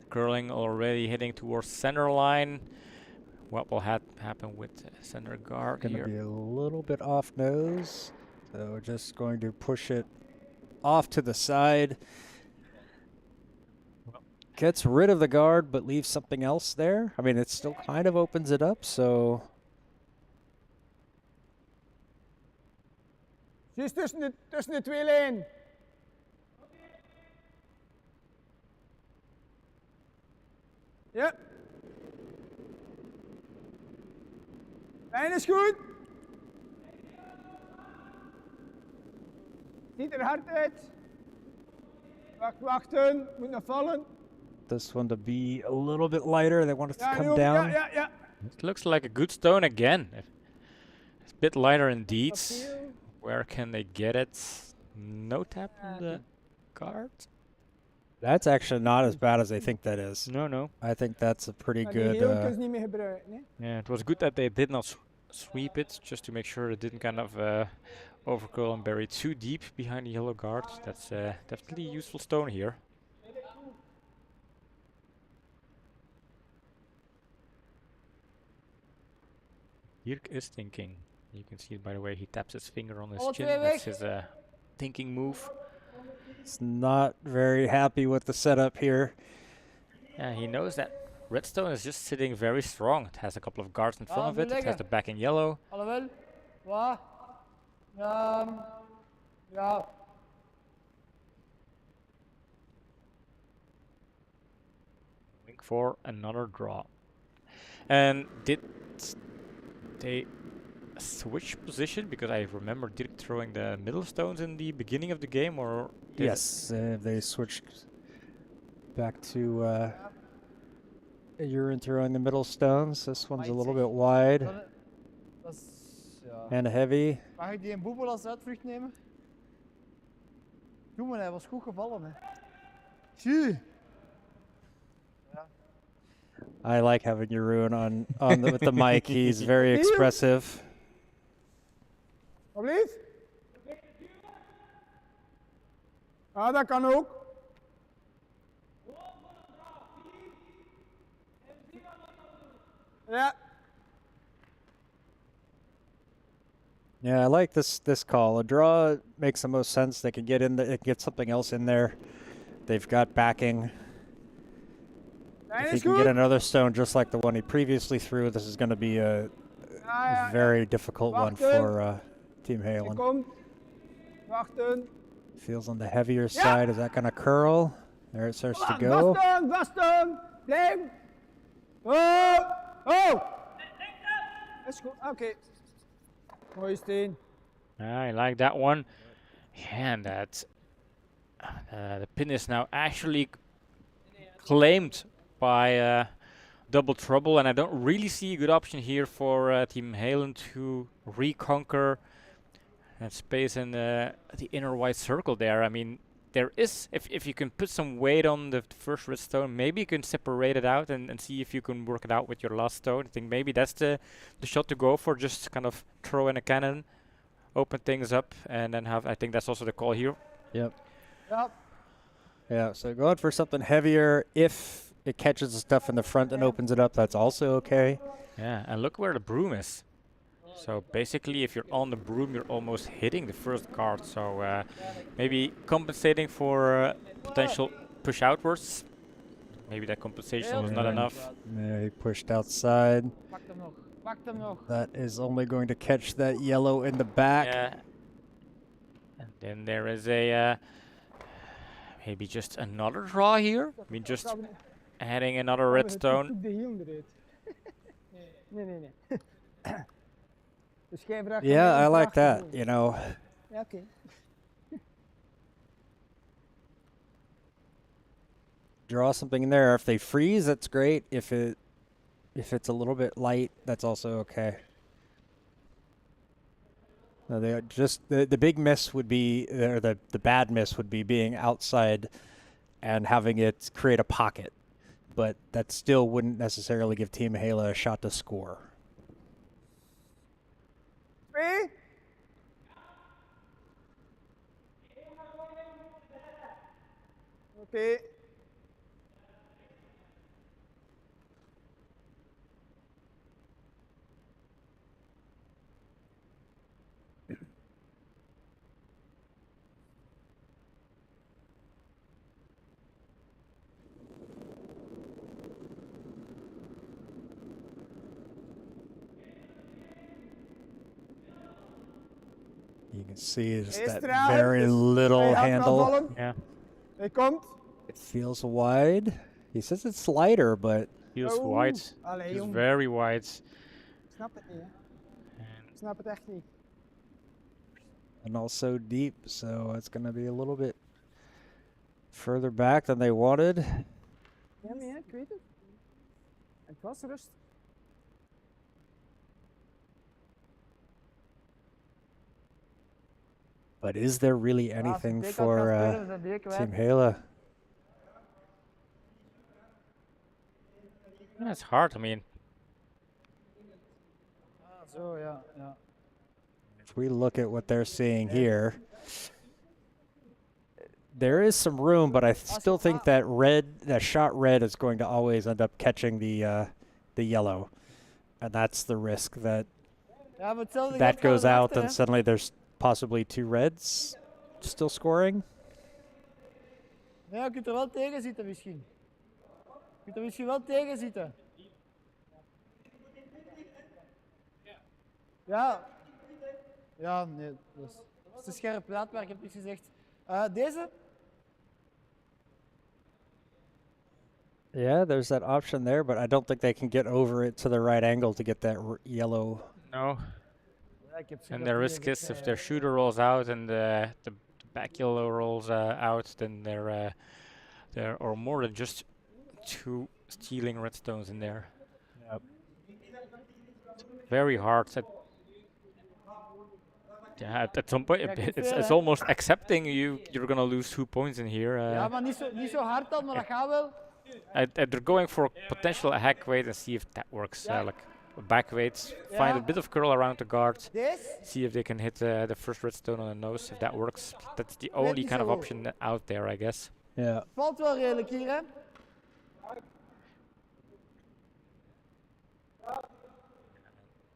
Curling already heading towards center line. What will happen with center guard Going to here? be a little bit off nose. So we're just going to push it off to the side. Gets rid of the guard, but leaves something else there. I mean, it still kind of opens it up, so... Juist tussen de twee lijnen. Ja. Lijn is goed. Ziet er hard uit. Wachten. Moet nog vallen. This one to be a little bit lighter. They want it to Ja, come nu, down. ja. It looks like a good stone again. It's a bit lighter indeed. Opnieuw. Where can they get it? No tap on the card? That's actually not as bad as they think that is. No. I think that's a pretty Maar die good. heeltjes niet meer gebruiken. Hè? Yeah, it was good that they did not sweep it, just to make sure it didn't kind of overcurl and bury too deep behind the yellow guard. That's definitely a useful stone here. Dirk is thinking. You can see it by the way he taps his finger on his chin. That's his thinking move. It's not very happy with the setup here. Yeah, he knows that redstone is just sitting very strong. It has a couple of guards in front of it. It has the back in yellow. Alhoewel. Wat? Ja. Looking for another draw. And did they switch position? Because I remember Dirk throwing the middle stones in the beginning of the game, or Yes, they switched back to you're throwing the middle stones. This one's a little bit wide Dat is, ja. and heavy. Mag ik die een boebel als uitvlucht nemen? Doe maar, hij was goed gevallen. Hè. Zie. I like having Jeroen on with the mic. He's very expressive. Alsjeblieft. Ah, dat kan ook. Ja. Yeah, I like this call. A draw makes the most sense. They can get in there, get something else in there. They've got backing. If he can get another stone just like the one he previously threw, this is going to be a very difficult one for Team Heylen. Komt. Wachten. Feels on the heavier side. Is that going to curl? There it starts to go. Vasten. Blijf. Oh. Is goed. Oké. Mooie steen. I like that one. Yeah, and that the pin is now actually claimed by Double Trouble, and I don't really see a good option here for Team Heylen to reconquer that space in the inner white circle there. I mean, there is, if you can put some weight on the first red stone, maybe you can separate it out and see if you can work it out with your last stone. I think maybe that's the shot to go for, just kind of throw in a cannon, open things up, and then have, I think that's also the call here. Yep. Ja. Yeah, so going for something heavier. If it catches the stuff in the front and opens it up, that's also okay. Yeah, and look where the broom is. So basically, if you're on the broom, you're almost hitting the first card. So maybe compensating for potential push outwards. Maybe that compensation was not enough. Yeah, he pushed outside. Pak hem nog. Pak hem nog. That is only going to catch that yellow in the back. Yeah. And then there is a maybe just another draw here. I mean, just adding another redstone. De hiel eruit. Nee. Dus jij vraagt Yeah, I mij like een vraag that, te you know. doen. Ja, oké. Draw something in there. If they freeze, that's great. If it's a little bit light, that's also okay. No, they just the big miss would be, or the bad miss would be being outside and having it create a pocket, but that still wouldn't necessarily give Team Heylen a shot to score. Twee. Oké. You can see just Eerst that dragen, very dus little hij gaat handle. vallen. Yeah, Hij komt. It feels wide. He says it's lighter, but feels Oh, wide. allee, Feels jong. very wide. Ik snap het niet, hè. And Ik snap het echt niet. and also deep, so it's going to be a little bit further back than they wanted. Ja, nee, ik weet het. Het was rust. But is there really anything for Team Heylen? Yeah, it's hard. I mean, Zo, ja, ja. If we look at what they're seeing here, there is some room, but I still think that shot red is going to always end up catching the yellow, and that's the risk that Ja, maar hetzelfde that geldt goes voor out, achter, and suddenly there's possibly 2 reds still scoring. hè. Ja, je kunt er wel tegen zitten misschien. Je kunt er misschien wel tegen zitten. Ja. Ja, nee, dat is te scherp plaat, maar ik heb niks gezegd. Deze? Yeah, there's that option there, but I don't think they can get over it to the right angle to get that yellow. no. Ja, ik heb And the risk is if their shooter rolls out and the back yellow rolls out, then there are more than just 2 stealing redstones in there. Yep. Very hard. At some point, Ja, ik it's vind, almost accepting you're gonna lose 2 points in here. Ja, maar niet zo hard dan, maar dat gaat wel. They're going for potential a hack weight and see if that works. Like a back weight, find a bit of curl around the guard, Deze? see if they can hit the first redstone on the nose. If that works, that's the only kind of option out there, I guess. Yeah. Valt wel redelijk hier, hè?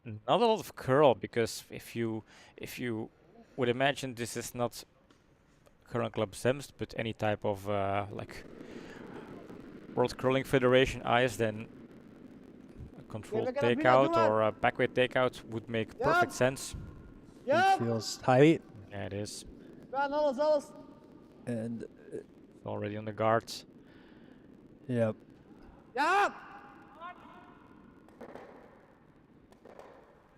Not a lot of curl, because if you would imagine this is not current club Zemst, but any type of like World Curling Federation ice, then a controlled we gaan takeout doen, or a backweight takeout would make perfect sense. Ja! It feels tight, Yeah, it is. Gaan alles. and It's already on the guard. yep. Ja!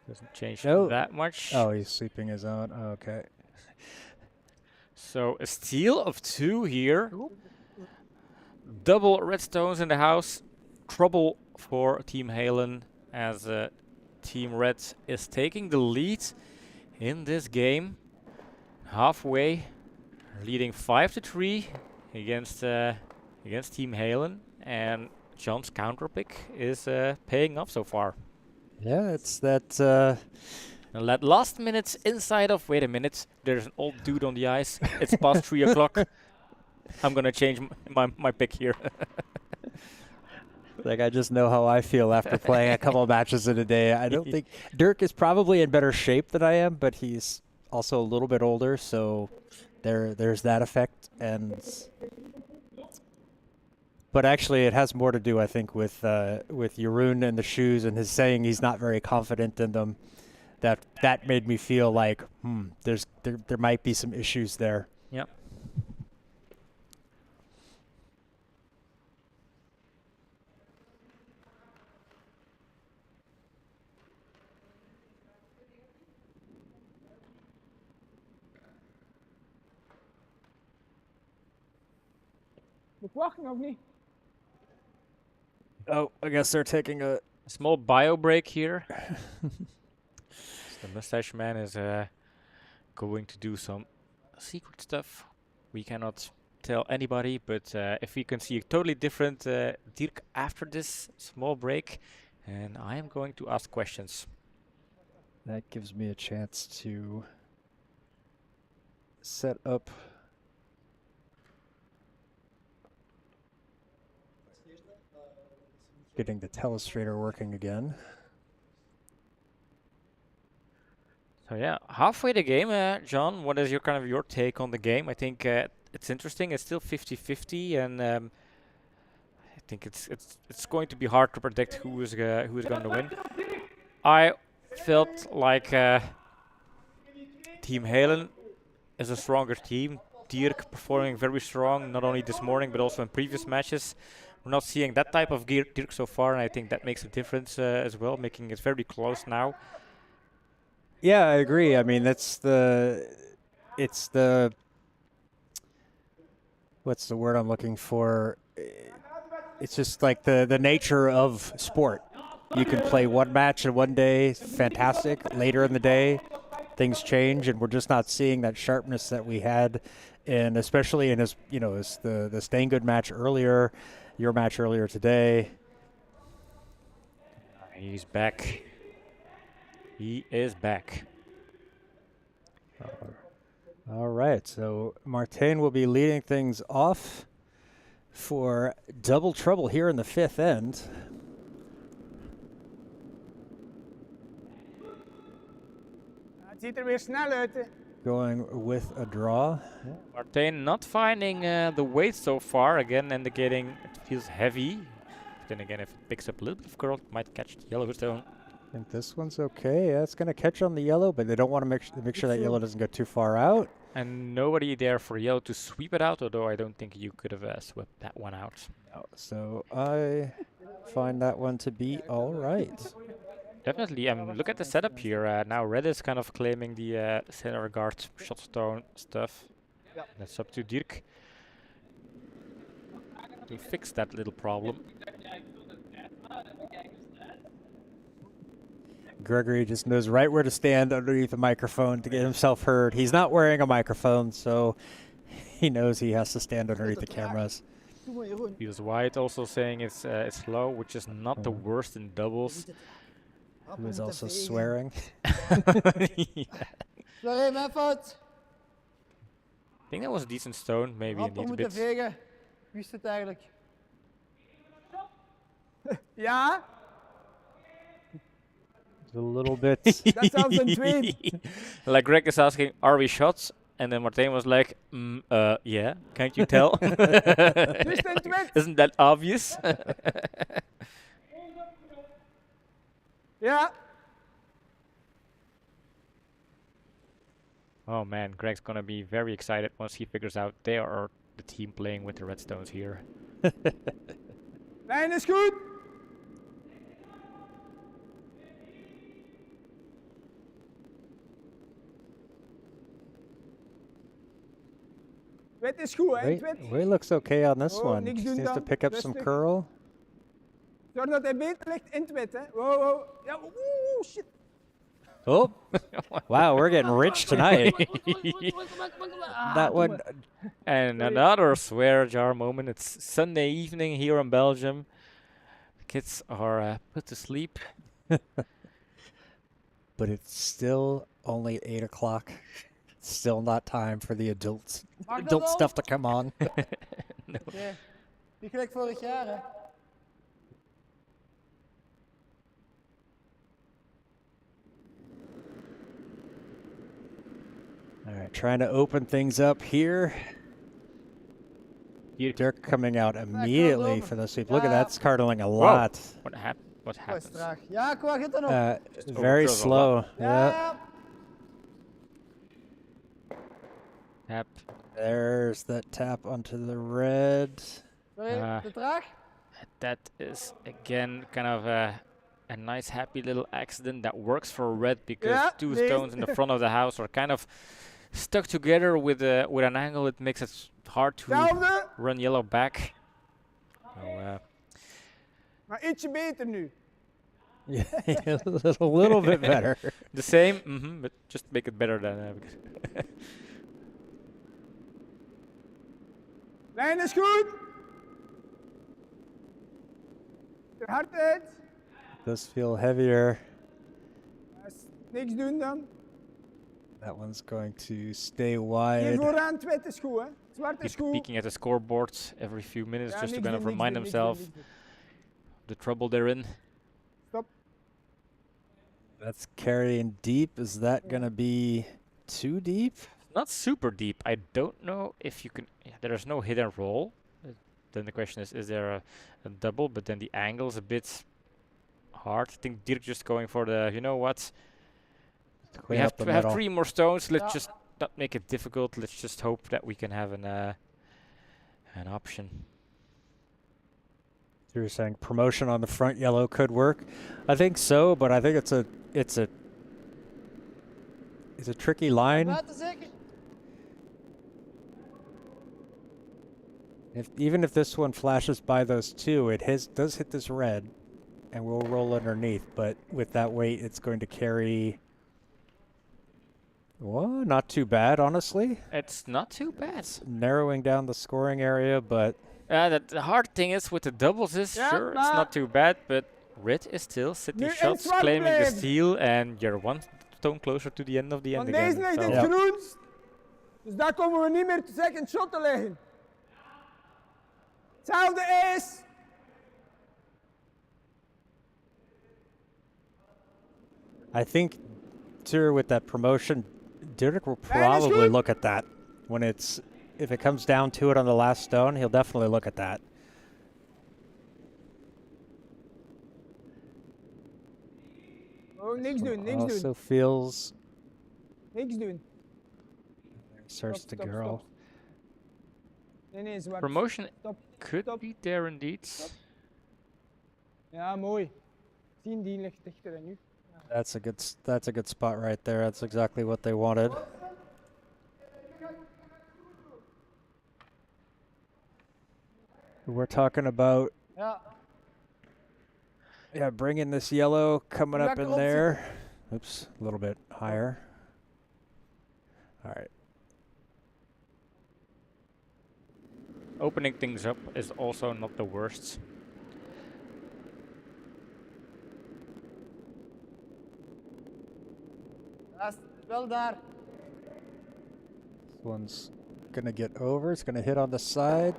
Doesn't change No. that much. Oh, he's sweeping his own. Okay. So a steal of 2 here. Double redstones in the house. Trouble for Team Heylen as Team Red is taking the lead in this game. Halfway, leading 5-3 against Team Heylen, and John's counter pick is paying off so far. Yeah, it's that. And that last minute inside of, wait a minute, there's an old dude on the ice. It's past 3 o'clock. I'm gonna change my pick here. Like, I just know how I feel after playing a couple matches in a day. I don't think Dirk is probably in better shape than I am, but he's also a little bit older, so there's that effect. And but actually, it has more to do, I think, with Jeroen and the shoes and his saying he's not very confident in them. That made me feel like there might be some issues there. Yep. Moet ik wachten of niet? Oh, I guess they're taking a Small bio break here. The mustache man is going to do some secret stuff. We cannot tell anybody, but if we can see a totally different Dirk after this small break, and I am going to ask questions. That gives me a chance to set up getting the telestrator working again. So yeah, halfway the game, John, what is your take on the game? I think it's interesting. It's still 50-50, and I think it's going to be hard to predict who is going to win. I felt like Team Heylen is a stronger team. Dirk performing very strong, not only this morning but also in previous matches. We're not seeing that type of Dirk so far, and I think that makes a difference as well, making it very close now. Yeah, I agree. I mean, that's it's the, what's the word I'm looking for? It's just like the nature of sport. You can play one match in one day, fantastic. Later in the day, things change, and we're just not seeing that sharpness that we had, and especially in his, you know, his the Staying Good match earlier, your match earlier today. He's back. He is back. All right, so Martin will be leading things off for double trouble here in the fifth end. Het ziet er weer snel uit. Hè. Going with a draw. Martin not finding the weight so far. Again, indicating it feels heavy. But then again, if it picks up a little bit of curl, it might catch the yellow stone. I think this one's okay. Yeah, it's going to catch on the yellow, but they don't want to make sure that yellow doesn't go too far out. And nobody there for yellow to sweep it out, although I don't think you could have swept that one out. No, so I find that one to be all right. Definitely. Look at the setup here. Now red is kind of claiming the center guard shot stone stuff. Yep. That's up to Dirk to fix that little problem. Gregory just knows right where to stand underneath the microphone to get himself heard. He's not wearing a microphone, so he knows he has to stand underneath the cameras. Feels White also saying it's low, which is not the worst in doubles. He was also swearing. Yeah. Sorry, mijn fout. I think that was a decent stone, maybe Rapper indeed a moeten bit. vegen. Wie is het eigenlijk? Ja, A little bit. dat is zelfs een tweede. Like Greg is asking, are we shots? And then Martin was like, yeah, can't you tell? Just een tweede. Isn't that obvious? Ja. Oh man, Greg's gonna be very excited once he figures out they are the team playing with the redstones here. Lijn is goed. Wit is goed, hè? Wit. Way looks okay on this Oh, one. niks doen Seems to dan. pick up some Rustig. curl. Zorg dat hij beter ligt in het wit, hè? Wow, wow. Ja, oeh, shit. Oh, wow, we're getting rich tonight. That one, And another swear jar moment. It's Sunday evening here in Belgium. The kids are put to sleep. but it's still only 8 o'clock. Still not time for the adult stuff to come on. Oké. Niet gelijk vorig jaar, hè? All right, trying to open things up here. Dirk coming out immediately for the sweep. Look at that, it's cardling a lot. What happened? What Wat happens? is traag. Ja, kom maar, get er nog. Very overcurls a slow. lot. Yeah. Ja. Tap. There's that tap onto the red. Sorry, te traag? That is again kind of a nice happy little accident that works for red because Yeah, two nee. stones in the front of the house are kind of stuck together with an angle. It makes it hard to Hetzelfde, run yellow back. So, maar ietsje beter nu. Yeah, a little bit better. the same, but just make it better than. Lijn is goed. Er hard uit. Does feel heavier. Niks doen dan. That one's going to stay Hier wide. vooraan, het wit is goed, hè? Zwart is Keep goed. peeking at the scoreboards every few minutes Ja, just to niks kind of doen, remind niks doen, himself niks doen. the trouble they're in. Stop. That's carrying deep. Is that going to be too deep? Not super deep. I don't know if you can. Yeah, there's no hidden roll. Then the question is there a double? But then the angle's a bit hard. I think Dirk just going for the. You know what? We Clean have up the to have middle. 3 more stones. Let's Yeah. just not make it difficult. Let's just hope that we can have an option. You're saying promotion on the front yellow could work. I think so, but I think it's a tricky line. Buiten zeker? Even if this one flashes by those two, it does hit this red, and we'll roll underneath. But with that weight, it's going to carry. Well, not too bad, honestly. It's not too bad. It's narrowing down the scoring area, but The hard thing is with the doubles is, Ja, sure, it's maar- not too bad, but red is still city Nu shots, in zwart claiming the blijven. steal, and you're one stone closer to the end of the Van end deze again. ligt in So het groens. Dus daar komen we niet meer second shot te liggen. Hetzelfde is. I think, too, with that promotion, Dirk will is probably goed. look at that when if it comes down to it on the last stone, he'll definitely look at that. Oh, niks doen, niks Also doen. feels Niks doen. starts Stop, to stop, girl. stop. Nee, zwart. promotion Stop. could stop. be there indeed. Ja, mooi. Zien, die ligt dichter dan nu. That's a good spot right there. That's exactly what they wanted. We're talking about Ja, bringing this yellow coming up Lekker in opzet. there. Oops, a little bit higher. All right. Opening things up is also not the worst. dat is wel daar. This one's gonna get over. It's gonna hit on the side.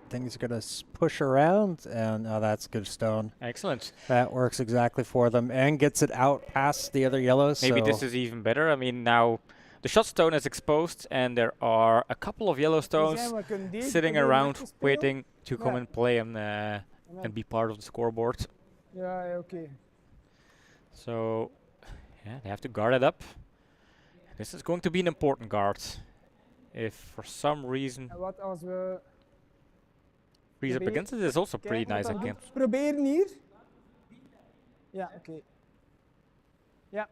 Things gonna push around, and oh, that's good stone. Excellent. That works exactly for them, and gets it out past the other yellows. Maybe so this is even better. I mean, now the shot stone is exposed, and there are a couple of yellow stones We kunnen deze sitting proberen around weg te spelen. waiting to come Ja. and play and be part of the scoreboard. Ja, ja, oké. So, yeah, they have to guard it up. This is going to be an important guard. If for some reason En wat als we freeze up probeer- against it, is also pretty kijken wat nice dat again. doet? Proberen hier. Ja, oké. Ja.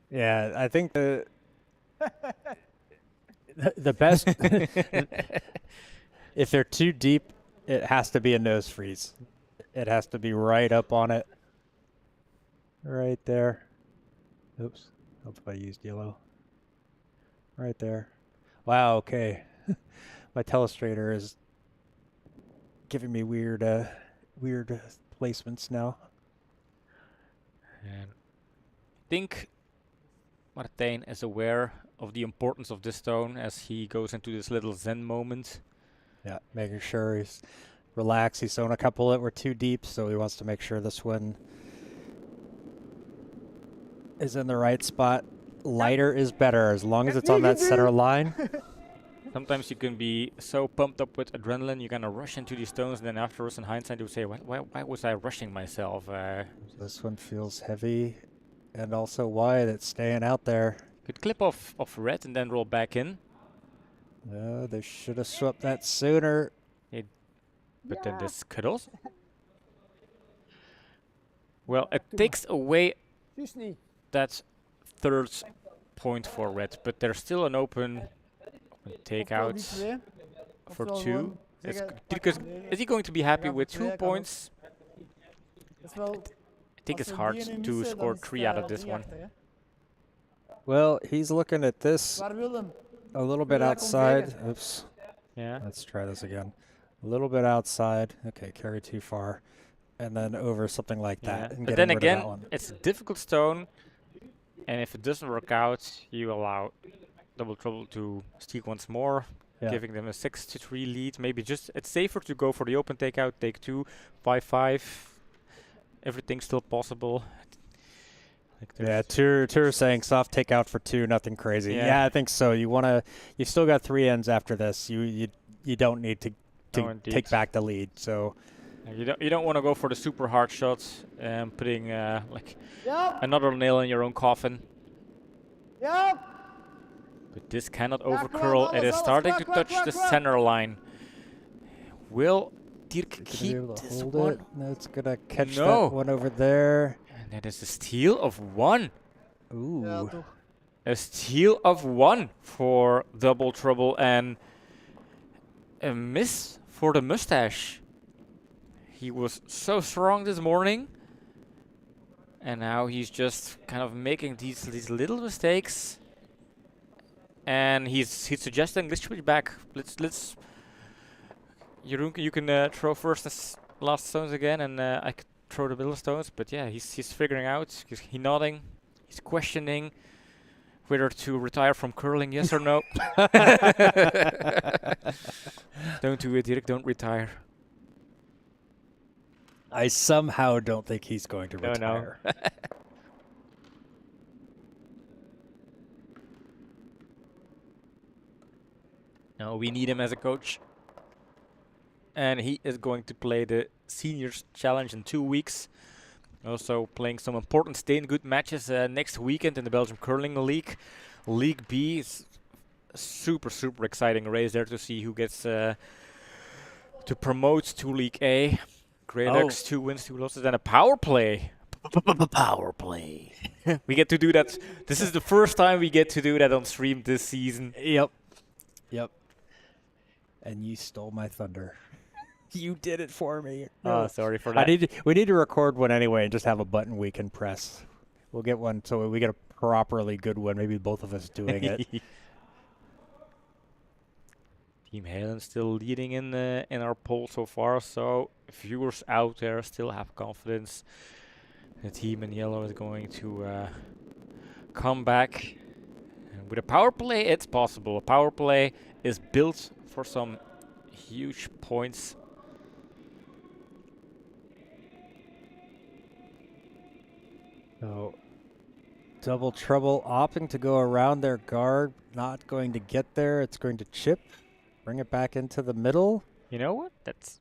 yeah, I think the best if they're too deep, it has to be a nose freeze. It has to be right up on it. Right there. Oops. Hope I used yellow. Right there. Wow, okay. My telestrator is giving me weird placements now. And I think Martijn is aware of the importance of this stone as he goes into this little zen moment. Yeah, making sure he's relaxed. He's thrown a couple that were too deep, so he wants to make sure this one is in the right spot. Lighter is better as long as it's on that center line. Sometimes you can be so pumped up with adrenaline, you're gonna rush into these stones, and then afterwards, in hindsight, you say, why was I rushing myself? This one feels heavy and also wide. It's staying out there. Could clip off red and then roll back in, No, they should have swept that sooner. but then this could also. Well, it takes away Juist niet. that third point for red, but there's still an open Ofwel takeout die twee, for ofwel two. gewoon It's zeggen, because nee, is he going to be happy Ja, with voor twee 2 kan ook. points? dat is wel- I think als it's we hard die nu to missen, score dan is 3 het, out of wel this drie one. achter, hè. Well, he's looking at this Waar wil hem? a little bit Ja, komt outside. tegen. Oops. Yeah. Let's try this again. A little bit outside. Okay, carry too far. And then over something like that. Yeah. And But getting then rid of again, that one. it's a difficult stone, and if it doesn't work out, you allow Double Trouble to steal once more, Yeah. giving them a 6-3 lead. Maybe just it's safer to go for the open takeout, take 2, 5-5. Everything's still possible. Like Yeah, there's- Tur saying soft takeout for 2, nothing crazy. Yeah. Yeah, I think so. You still got 3 ends after this. You don't need to No, indeed. take back the lead. So You don't want to go for the super hard shots and putting like Ja, another nail in your own coffin. ja. But this cannot Ja, overcurl. kom aan, It is alles, starting kwak, to kwak, touch the kwak, kwak. center line. Will Dirk gonna be keep able to this hold one? it. No, it's gonna catch No. that one over there. And that is a steal of 1. Ooh. Ja, toch. A steal of 1 for Double Trouble and a miss for the mustache. He was so strong this morning, and now he's just kind of making these little mistakes. And he's suggesting let's switch back. Let's. Jeroen, you can throw first and last stones again, and I could throw the middle stones. But yeah, he's figuring out. He's nodding. He's questioning whether to retire from curling, yes or no. Don't do it, Dirk. Don't retire. I somehow don't think he's going to retire. No, we need him as a coach. And he is going to play the Seniors Challenge in 2 weeks. Also playing some important stay-in-good matches next weekend in the Belgium Curling League. League B is a super exciting race there to see who gets to promote to League A. Grey Ducks, 2 wins, 2 losses, and a power play. Power play. We get to do that. This is the first time we get to do that on stream this season. Yep. And you stole my thunder. You did it for me. Oh, sorry for that. We need to record one anyway and just have a button we can press. We'll get one so we get a properly good one. Maybe both of us doing it. Team Heylen still leading in our poll so far. So viewers out there still have confidence. The team in yellow is going to come back. And with a power play, it's possible. A power play is built for some huge points. So, double trouble opting to go around their guard, not going to get there. It's going to chip, bring it back into the middle. You know what? That's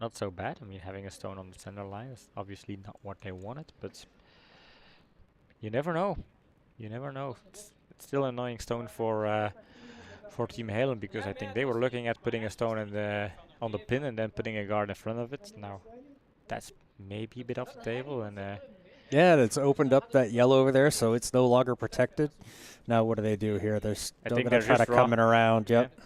not so bad. I mean, having a stone on the center line is obviously not what they wanted, but you never know. You never know. It's still an annoying stone for Team Heylen, because I think they were looking at putting a stone on the pin and then putting a guard in front of it. Now, that's maybe a bit off the table, and yeah, it's opened up that yellow over there, so it's no longer protected. Now what do they do here? They're still going to try to come in around. Yep. Yeah.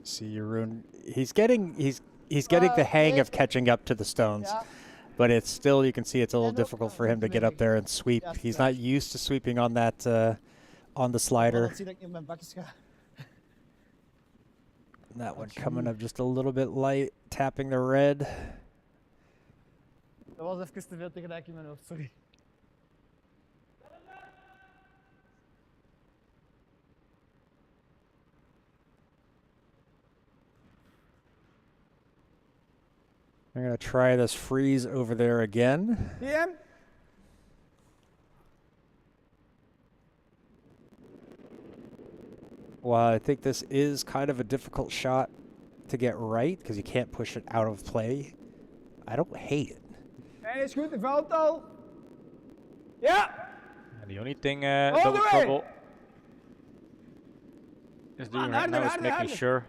See, Jeroen, he's getting the hang of catching up to the stones, but it's still, you can see it's a little difficult for him to get up there and sweep. He's not used to sweeping on that on the slider. That one coming up just a little bit light, tapping the red. Dat was even te veel tegelijk in mijn hoofd, sorry. I'm going to try this freeze over there again. PM. Well, I think this is kind of a difficult shot to get right because you can't push it out of play. I don't hate it. En is goed, de veldtal. Ja. The only thing double trouble is doing right now is making sure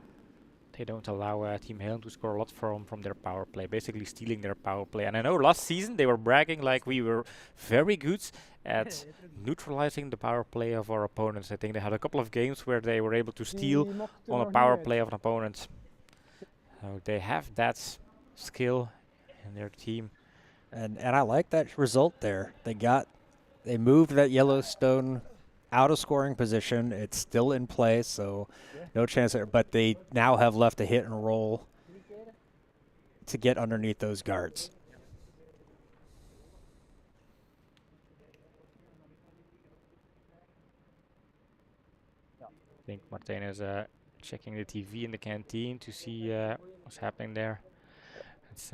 they don't allow Team Heylen to score a lot from their power play, basically stealing their power play. And I know last season they were bragging like we were very good at neutralizing the power play of our opponents. I think they had a couple of games where they were able to steal on a power play of an opponent. So they have that skill in their team. And I like that result there. They moved that Yellowstone out of scoring position. It's still in play, so no chance there. But they now have left a hit and roll to get underneath those guards. I think Martijn is checking the TV in the canteen to see what's happening there. It's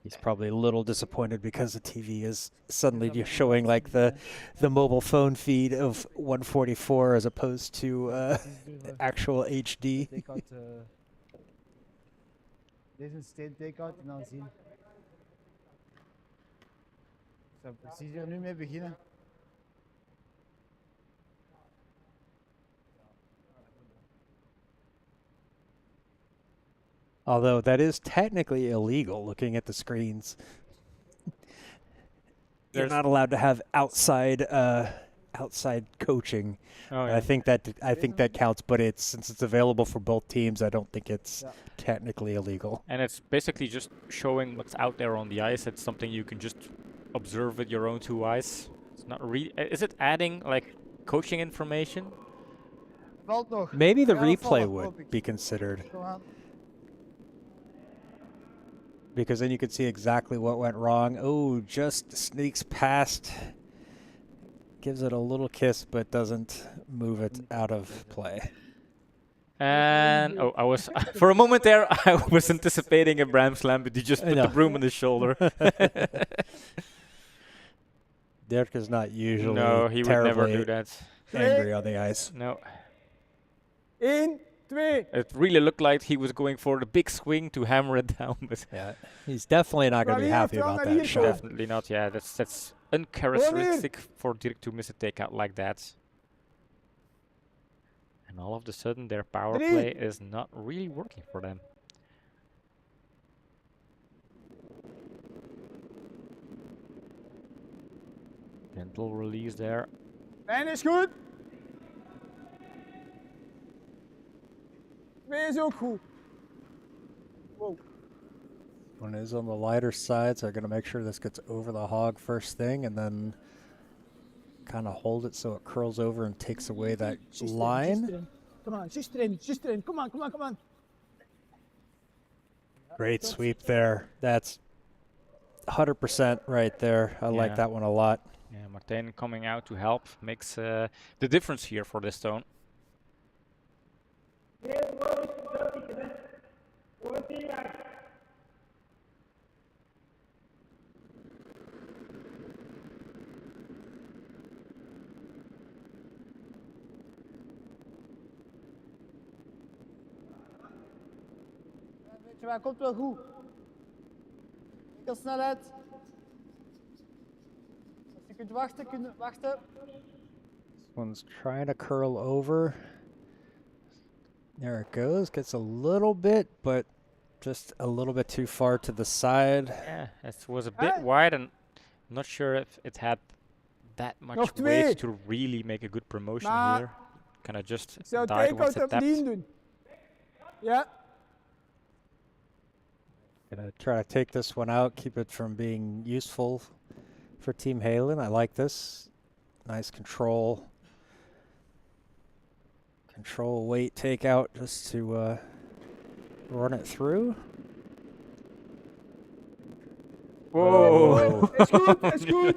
he's probably a little disappointed because the TV is suddenly just showing like the mobile phone feed of 144 as opposed to actual HD. Deze steen take-out en dan zien. Ik zou precies hier nu mee beginnen. Although that is technically illegal looking at the screens. You're There's- not allowed to have outside coaching. Oh, I think that counts, but since it's available for both teams, I don't think it's Yeah. technically illegal. And it's basically just showing what's out there on the ice. It's something you can just observe with your own 2 eyes. It's not really. Is it adding like coaching information? Valt nog. Maybe the We gaan replay vallen, hoop would ik. be considered, Kom aan. because then you could see exactly what went wrong. Oh, just sneaks past, gives it a little kiss, but doesn't move it out of play. And I was for a moment there. I was anticipating a Bram slam, but he just I put the know. broom on his shoulder. Dirk is not usually No, he would never terribly do that. angry on the ice. No, 1, 2. it really looked like he was going for the big swing to hammer it down, but Yeah, he's definitely not going to be Well, happy yeah, about Frank, that here shot. goes. definitely not. Yeah, that's uncharacteristic for Dirk to miss a takeout like that. And all of a sudden, their power Three. play is not really working for them. Gentle release there. Lijn is goed. 2 is ook goed. Wow. One is on the lighter side, so they're going to make sure this gets over the hog first thing, and then kind of hold it so it curls over and takes away that line. Come on, just in. Come on. Great sweep there. That's 100% right there. I like Yeah. that one a lot. Yeah, Martijn coming out to help makes the difference here for this stone. Weet je waar, komt wel goed. Enkel snelheid. Als je kunt wachten. This one's trying to curl over. There it goes. Gets a little bit, but just a little bit too far to the side. Yeah, it was a bit wide, and I'm not sure if it had that much Nog weight twee. to really make a good promotion Maar- here. Kind of just Ik zou died once take-out it op tapped. 10 doen. Ja. Gonna try to take this one out, keep it from being useful for Team Heylen. I like this. Nice control. Control weight takeout just to run it through. Whoa! Is goed.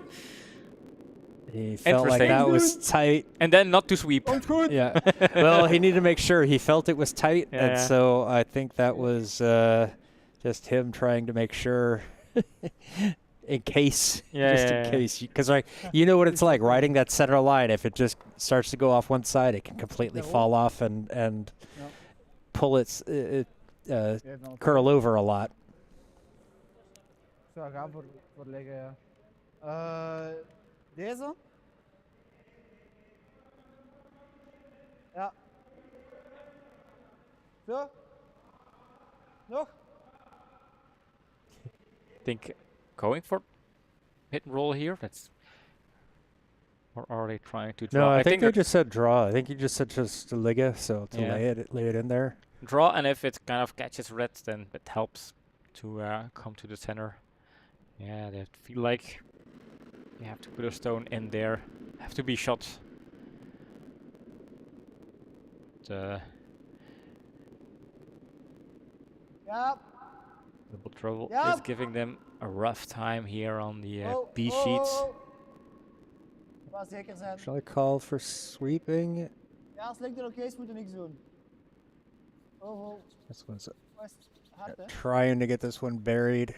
He felt like Interesting. that was tight. And then not to sweep. Komt goed. Yeah. Well, he needed to make sure he felt it was tight, and Yeah. so I think that was just him trying to make sure, in case, Yeah, just yeah, in yeah. case, because you know what it's like riding that center line. If it just starts to go off one side, it can completely fall off and pull curl over a lot. Zo, gaan voor liggen, ja. Deze? Ja. Zo. Nog? I think going for hit and roll here. That's. Or are they trying to draw? No, I think they they're just said draw. I think you just said just to liga, so to Yeah. lay it in there. draw, and if it kind of catches red, then it helps to come to the center. Yeah, they feel like you have to put a stone in there. Have to be shot. The Ja. double trouble Yeah. is giving them a rough time here on the Oh, B oh, sheets. oh, oh. Maar zeker zijn. Shall I call for sweeping? Ja, als link er oké is, moet er niks doen. Oh, oh. This one's West. Hard, hè? trying to get this one buried.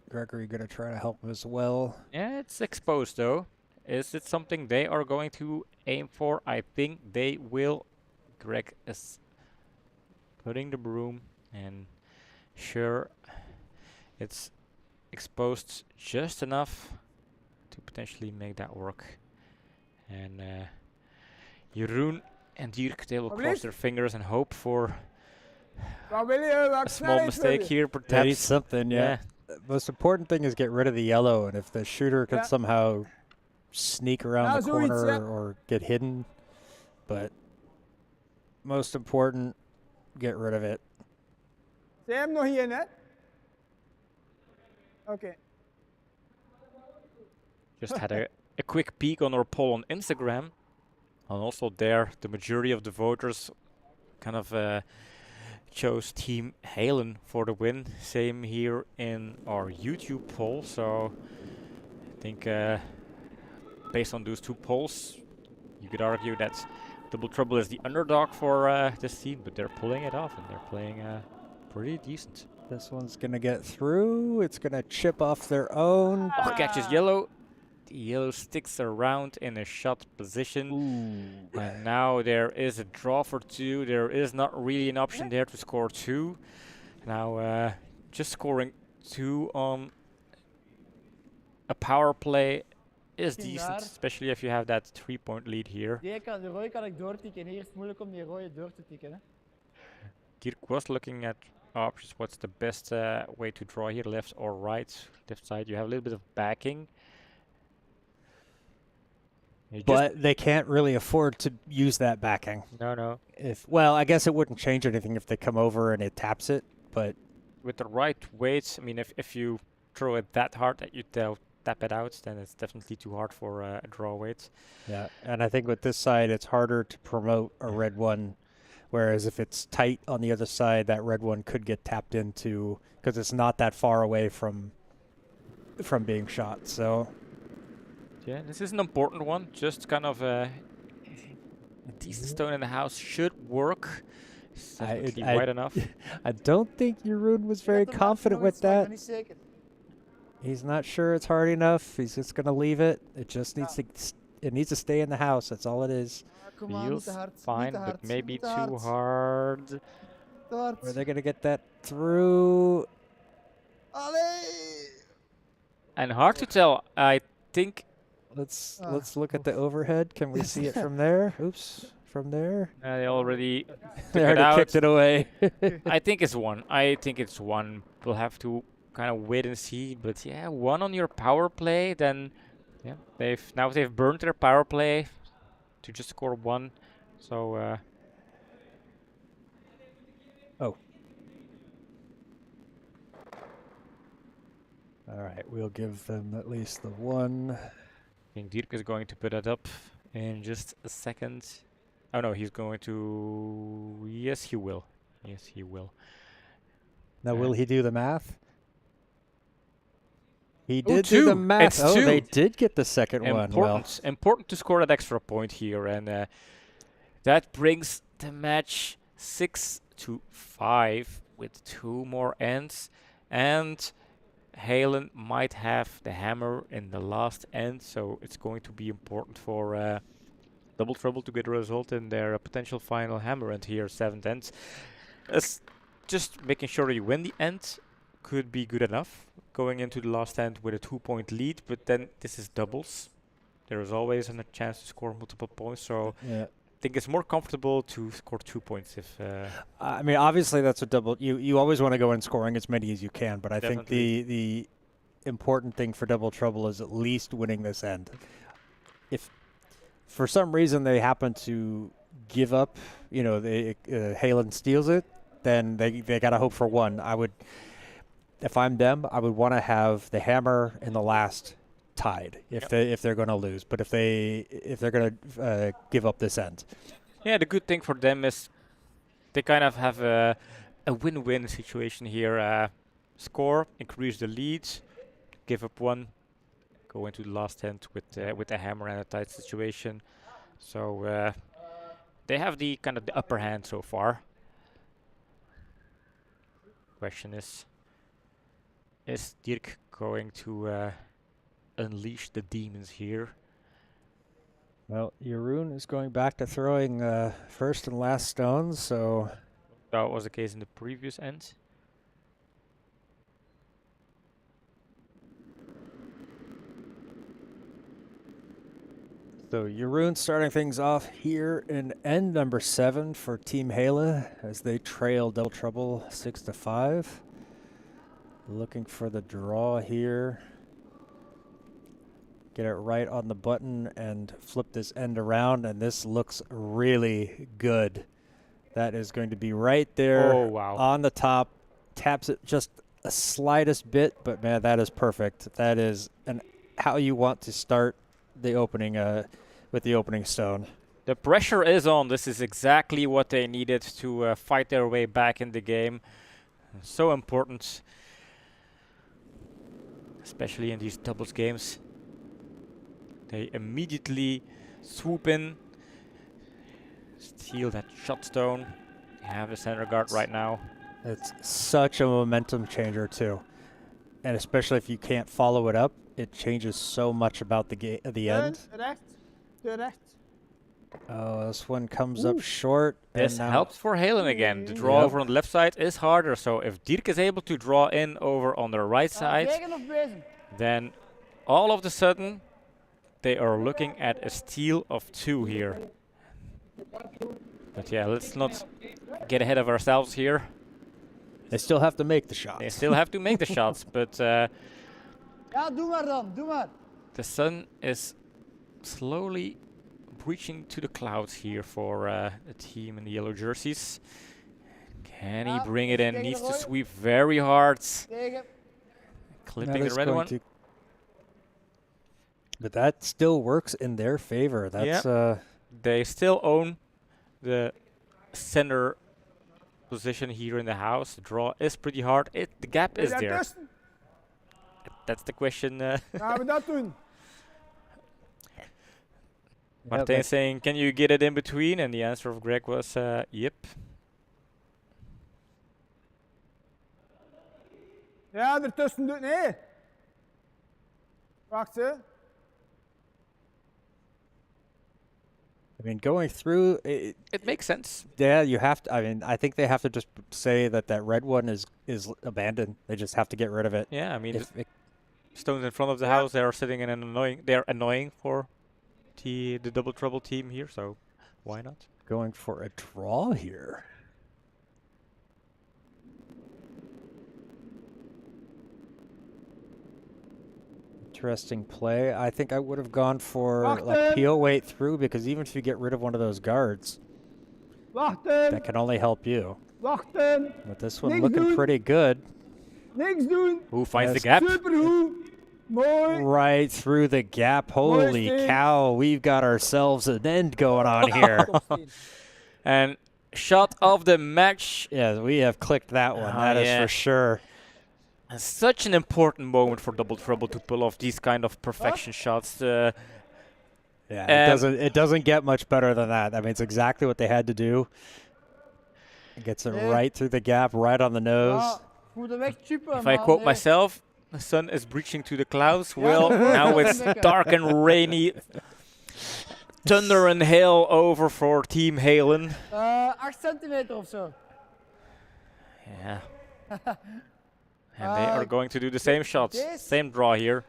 Gregory gonna try to help him as well. Yeah, it's exposed though. Is it something they are going to aim for? I think they will. Greg is putting the broom, and sure, it's exposed just enough to potentially make that work. And Jeroen and Dirk, they will cross Alright. their fingers and hope for Wat wil je? Welke A small snelheid wil mistake je? here, They need perhaps. something, yeah. Most important thing is get rid of the yellow, and if the shooter could Yeah. somehow sneak around Ja, the zoiets, corner ja. or get hidden, but most important, get rid of it. Zij hem nog hier, hè? Oké. Just had a quick peek on our poll on Instagram. And also there, the majority of the voters kind of chose Team Heylen for the win. Same here in our YouTube poll. So I think based on those two polls, you could argue that Double Trouble is the underdog for this team, but they're pulling it off and they're playing pretty decent. This one's gonna get through. It's gonna chip off their own. Oh, catches yellow. The yellow sticks around in a shot position. Ooh. And now there is a draw for 2. There is not really an option there to score 2. Now just scoring 2 on a power play is decent, especially if you have that 3-point lead here. Die rode kan ik doortikken. Hier is het moeilijk om die rode door te tikken. Hè. Dirk was looking at options. What's the best way to draw here, left or right? Left side, you have a little bit of backing. You But they can't really afford to use that backing. no. Well, I guess it wouldn't change anything if they come over and it taps it, but With the right weights, I mean, if you throw it that hard that you tap it out, then it's definitely too hard for a draw weight. yeah. And I think with this side, it's harder to promote a red one, whereas if it's tight on the other side, that red one could get tapped into because it's not that far away from being shot. So Yeah, this is an important one. Just kind of a decent stone in the house should work. It's definitely wide enough. I don't think Jeroen was very Let hem confident nog with iets, maar ik that. ben niet zeker. He's not sure it's hard enough. He's just gonna leave it. It just needs to. It needs to stay in the house. That's all it is. Kom aan, niet Feels te hard. fine, niet te hard, but maybe niet te too hard, hard. te hard. Are they gonna get that through? Allee! And hard to tell. I think Let's look at the overhead. Can we see it from there? Oops, from there. they already They took it already out. kicked it away. I think it's 1. I think it's 1. We'll have to kind of wait and see. But yeah, 1 on your power play. Then yeah, they've burned their power play to just score 1. So Oh. All right, we'll give them at least the 1. I think Dirk is going to put that up in just a second. Oh no, he's going to. Yes, he will. Yes, he will. Now, will he do the math? He Oh, did do the 2. math. It's Oh, they 2. did get the second one. Well, Important to score that extra point here, and that brings the match 6-5 with 2 more ends, and Heylen might have the hammer in the last end, so it's going to be important for Double Trouble to get a result in their potential final hammer end here, 7th end. Just making sure you win the end could be good enough, going into the last end with a 2-point lead, but then this is doubles. There is always a chance to score multiple points, so yeah. I think it's more comfortable to score 2 points if... I mean, obviously that's a double. You always want to go in scoring as many as you can, but I think the important thing for Double Trouble is at least winning this end. If for some reason they happen to give up, Heylen steals it, then they got to hope for 1. I would, if I'm them, I would want to have the hammer in the last tied if they're going to lose, but if they're going to give up this end. Yeah, the good thing for them is they kind of have a win-win situation here. Score, increase the lead, give up 1, go into the last end with the hammer and a tight situation. So they have the kind of the upper hand so far. Question is Dirk going to unleash the demons here? Well, Jeroen is going back to throwing first and last stones, so That was the case in the previous end. So Jeroen starting things off here in end number 7 for Team Heylen as they trail Double Trouble 6-5. Looking for the draw here. Get it right on the button and flip this end around, and this looks really good. That is going to be right there on the top. Taps it just a slightest bit, but man, that is perfect. That is how you want to start the opening with the opening stone. The pressure is on. This is exactly what they needed to fight their way back in the game. So important, especially in these doubles games. They immediately swoop in, steal that shot stone. They have the center guard right now. It's such a momentum changer too, and especially if you can't follow it up, it changes so much about the end. Oh, this one comes up short. This helps for Heylen again. The draw over on the left side is harder, so if Dirk is able to draw in over on the right side, then all of a sudden they are looking at a steal of 2 here. But yeah, let's not get ahead of ourselves here. They still have to make the shots. They still have to make the shots, but Ja, doe maar dan, doe maar. the sun is slowly breaching to the clouds here for the team in the yellow jerseys. Can he bring it in? Needs to sweep very hard. Tegen. Clipping the red one. But that still works in their favor. That's They still own the center position here in the house. The draw is pretty hard. The gap is there. That's the question. Gaan we dat doen? Martijn saying, can you get it in between? And the answer of Greg was, yep. Ja, ertussen doen. Nee. Wacht, hè. I mean, going through it makes sense. Yeah, you have to. I mean, I think they have to just say that red one is abandoned. They just have to get rid of it. Yeah, I mean, stones in front of the house. They are sitting in an annoying. They're annoying for the Double Trouble team here. So why not? Going for a draw here. Interesting play. I think I would have gone for like peel weight through, because even if you get rid of one of those guards, that can only help you. But this one looking pretty good. Niks doen. Who finds the gap? Supergoed. Mooi. Right through the gap. Holy cow, we've got ourselves an end going on here. And shot of the match. Yeah, we have clicked that one. That is for sure. And such an important moment for Double Trouble to pull off these kind of perfection shots. Yeah, it doesn't get much better than that. I mean, it's exactly what they had to do. It gets it right through the gap, right on the nose. If I quote myself, the sun is breaching to the clouds. Well, now it's dark and rainy. Thunder and hail over for Team Heylen. 8 centimeter of zo. Yeah. And they are going to do the same shots, same draw here.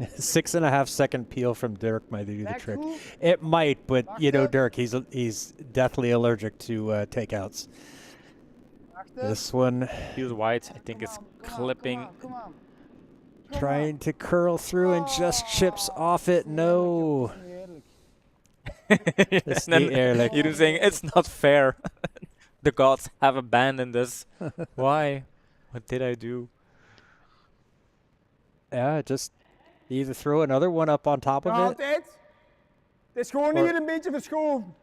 A 6.5 second peel from Dirk might do the trick. It might, but you know Dirk, he's deathly allergic to takeouts. This one feels wide. I think it's clipping. Trying to curl through and just chips off it. No. You're saying it's not fair. The gods have abandoned us. Why? What did I do? Yeah, just either throw another one up on top of it. Altijd. Het is gewoon hier een beetje verschoven.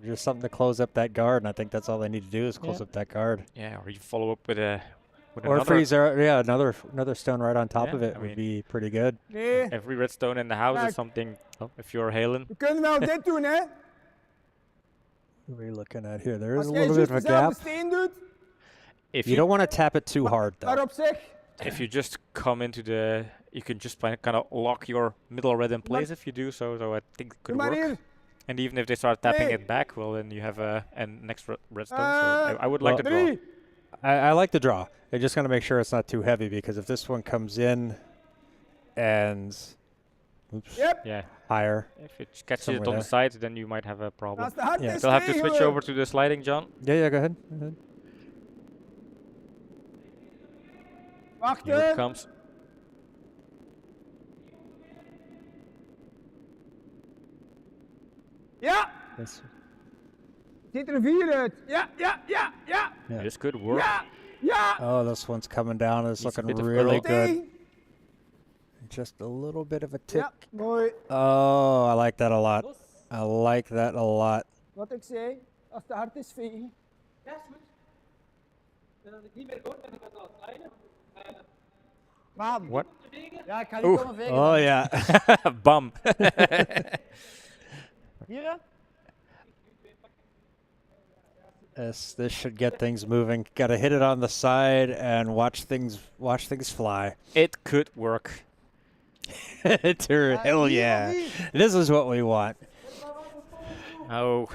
Just something to close up that guard, and I think that's all they need to do is close up that guard. Yeah, or you follow up with a. Or freeze, another stone right on top of it would be pretty good. Every red stone in the house is something. Oh, if you're Heylen. We kunnen wel dit doen, hè? What are we looking at here? There is a little bit of a gap. If you don't want to tap it too hard, though. If you just come into the, you can just kind of lock your middle red in place if you do so. So I think it could work. And even if they start tapping it back, well, then you have an extra red stone. So I would like to draw. I like the draw. I just got to make sure it's not too heavy because if this one comes in and oops, Yep. Yeah. higher. If it catches Somewhere it on there. the side, then you might have a problem. Als de hard Yeah. is, Still have to switch regelen. over to the sliding, John. Yeah, go ahead. Go ahead. Here it Wachten. comes. Ja. This- Ziet er een 4 uit. Ja, ja, ja, ja. Yeah. This could work. Ja. Ja. Oh, this one's coming down. It's Needs a looking bit of really curl. good. Tegen. Just a little bit of a tick. Ja, mooi. Oh, I like that a lot. I like that a lot. Wat ik zei, als de hard is, vegen. Bam. What? Ja, ik ga Oeh. niet komen vegen. Oh, yeah. Bam. Hier, hè? This should get things moving. Got to hit it on the side and watch things fly. It could work. Hell yeah. This is what we want. Oh.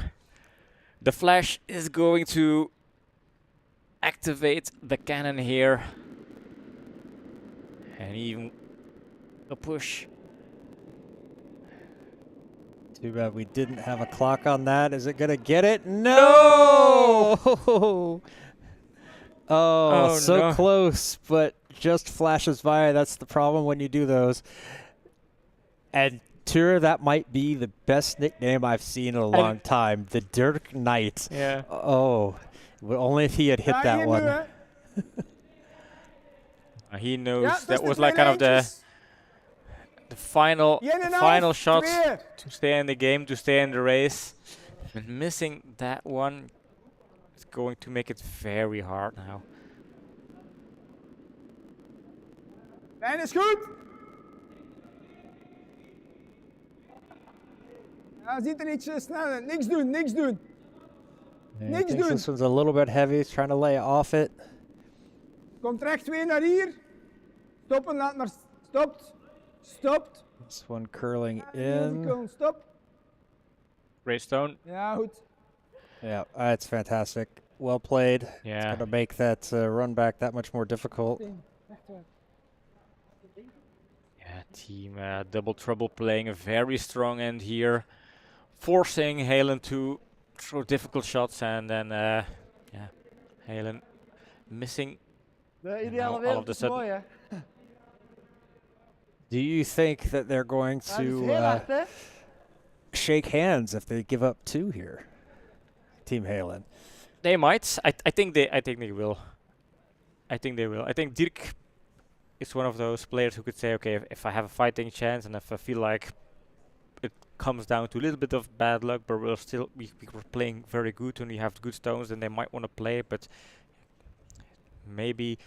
The flash is going to activate the cannon here. And even a push. Too bad we didn't have a clock on that. Is it going to get it? No! Oh, so no. close, but just flashes by. That's the problem when you do those. And Tura, that might be the best nickname I've seen in a long time. The Dirk Knight. Yeah. Oh, but only if he had hit Ja, that hier one. nu, hè. He knows Ja, that tussen was de like twee kind of lijntjes. the final Eén en een final half, shot twee. to stay in the game, to stay in the race. And missing that one is going to make it very hard now. Lijn is goed. Ja, ziet er ietsje sneller. Niks doen, niks doen. Yeah, he Niks thinks doen. this one's a little bit heavy. He's trying to lay off it. Komt recht weer naar hier. Stoppen, laat maar. Stopt. Stopt. This one curling In. in. Stop. Greystone. Ja, goed. Yeah, that's fantastic. Well played. Yeah. It's going to make that run back that much more difficult. Yeah, team Double Trouble playing a very strong end here, forcing Heylen to throw difficult shots, and then yeah, Heylen missing. De now ideale all of wereld the is sudden- mooi, hè? Do you think that they're going Ja, dat is to heel hard, hè? shake hands if they give up two here? Team Heylen. They might. I think they will. I think they will. I think Dirk is one of those players who could say, okay, if I have a fighting chance and if I feel like it comes down to a little bit of bad luck, but we were playing very good and we have good stones, then they might want to play. But maybe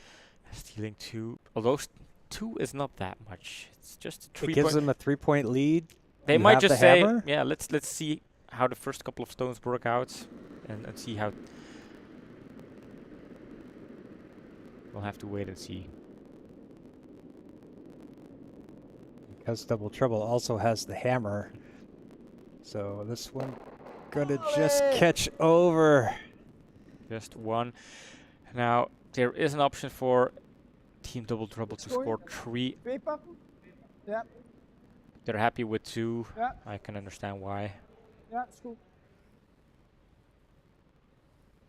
stealing two, although two is not that much. It's just It 3 gives point. them a 3-point lead. They You might have just the say, hammer? yeah, let's see how the first couple of stones work out, and see how. We'll have to wait and see. Because Double Trouble also has the hammer. So this one gonna just catch over. Just one. Now there is an option for Team Double Trouble to Scoring. score 3. Twee pakken. Ja, They're happy with 2. ja, I can understand why. ja, is goed.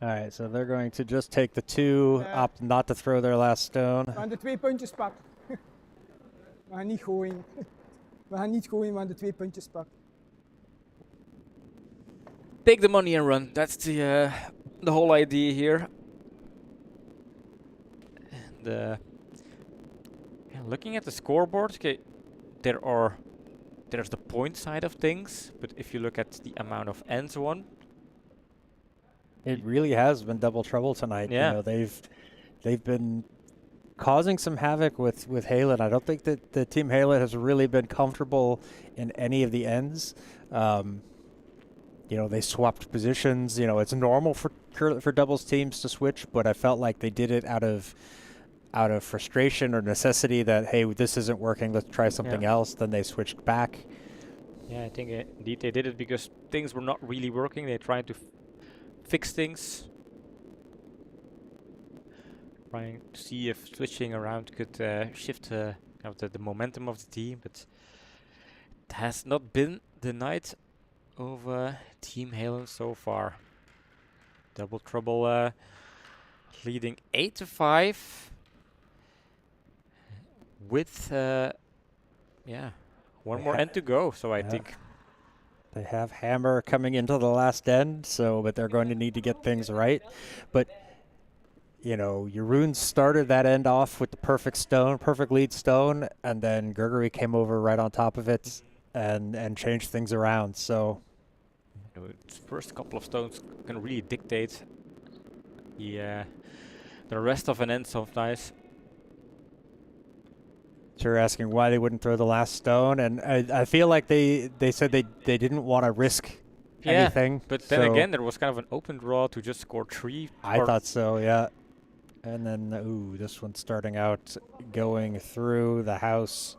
All right, so they're going to just take the 2, Yeah. opt not to throw their last stone. We gaan de 2 puntjes pakken. We gaan niet gooien. We gaan niet gooien, we gaan de 2 puntjes pakken. Take the money and run. That's the whole idea here. And yeah, looking at the scoreboard, okay, there's the point side of things, but if you look at the amount of ends won, It really has been Double Trouble tonight. Yeah. You know, they've been causing some havoc with Heylen. I don't think that the Team Heylen has really been comfortable in any of the ends. You know, they swapped positions. You know, it's normal for doubles teams to switch, but I felt like they did it out of frustration or necessity that, hey, this isn't working, let's try something else. Then they switched back. yeah, I think indeed they did it because things were not really working. They tried to fix things. trying to see if switching around could shift kind of the momentum of the team, but it has not been the night of Team Heylen so far. Double Trouble leading 8-5 with one more end to go. So I think they have Hammer coming into the last end, but they're going to need to get things right. But you know, Jeroen started that end off with the perfect lead stone, and then Gregory came over right on top of it and changed things around. So its first couple of stones can really dictate the rest of an end sometimes. So you're asking why they wouldn't throw the last stone, and I feel like they said they didn't want to risk anything. But then again, there was kind of an open draw to just score 3. I thought so, yeah. And then, this one's starting out going through the house.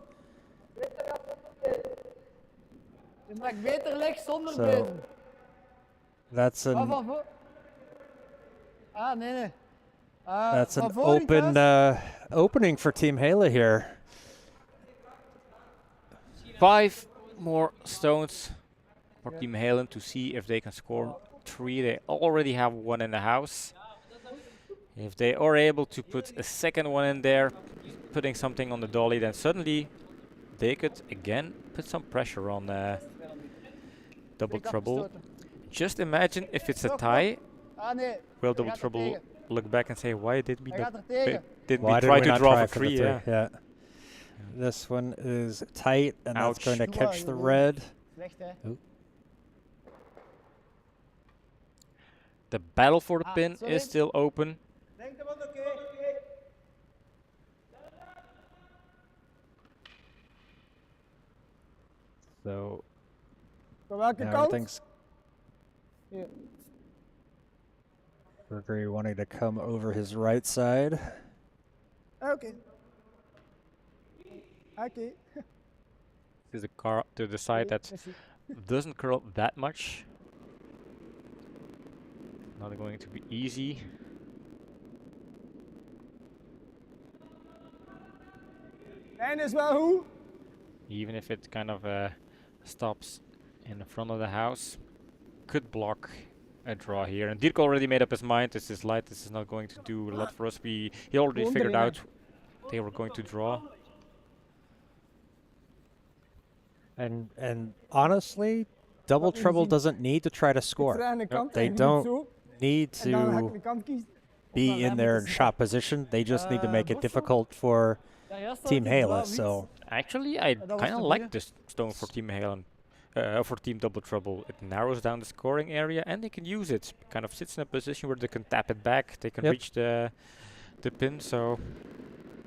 Je mag beter links zonder So, beuzen. That's an nee. that's an van voor in open thuis. opening for Team Heylen here. 5 more stones for Team Heylen to see if they can score 3. They already have 1 in the house. If they are able to put a second one in there, putting something on the dolly, then suddenly they could again put some pressure on Double Trouble. Just imagine if it's a tie, Nee. will Double Trouble look back and say, why did we Hij not gaat er tegen. did Why we did try we to not draw try for for the 3? three? Yeah. Yeah. This one is tight, and that's Ouch. going to catch the red. Slecht, hè. The battle for the pin sorry. is still open. Denk dat oké. So Van welke now kant? everything's Hier. Gregory wanting to come over his right side. Oké. Oké. This is a car to the side that Merci. doesn't curl that much. Not going to be easy. Lijn is wel goed. Even if it kind of stops in the front of the house. Could block a draw here. And Dirk already made up his mind. This is light. This is not going to do a lot for us. He already Gewoon figured erin, hè. out they were going to draw. And honestly, Double Laat me Trouble zien. doesn't need to try to Ik score. draai aan de kant They en je don't doet zo. Need En dan ga ik to de kant kiezen. be dan in hebben their ze- shot position. They just need to make it Borstel? difficult for Ja, juist Team dat die Heylen. blauw-wit. So Actually, I dat was kind of de like goeie. this stone for Team Heylen. For Team Double Trouble. It narrows down the scoring area and they can use it. Kind of sits in a position where they can tap it back. They can Yep. reach the pin. So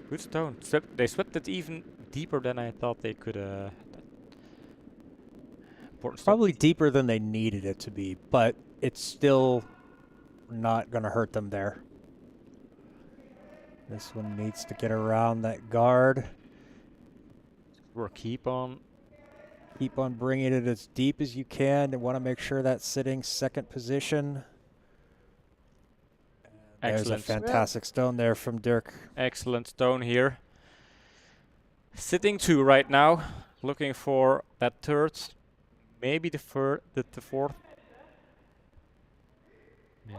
good stone. They swept it even deeper than I thought they could. Important stone. probably deeper than they needed it to be, but it's still not going to hurt them there. This one needs to get around that guard. Or keep on. Keep on bringing it as deep as you can and want to make sure that's sitting second position. There's a Excellent. fantastic stone there from Dirk. Excellent stone here. Sitting 2 right now. Looking for that third. Maybe the fourth. Yeah.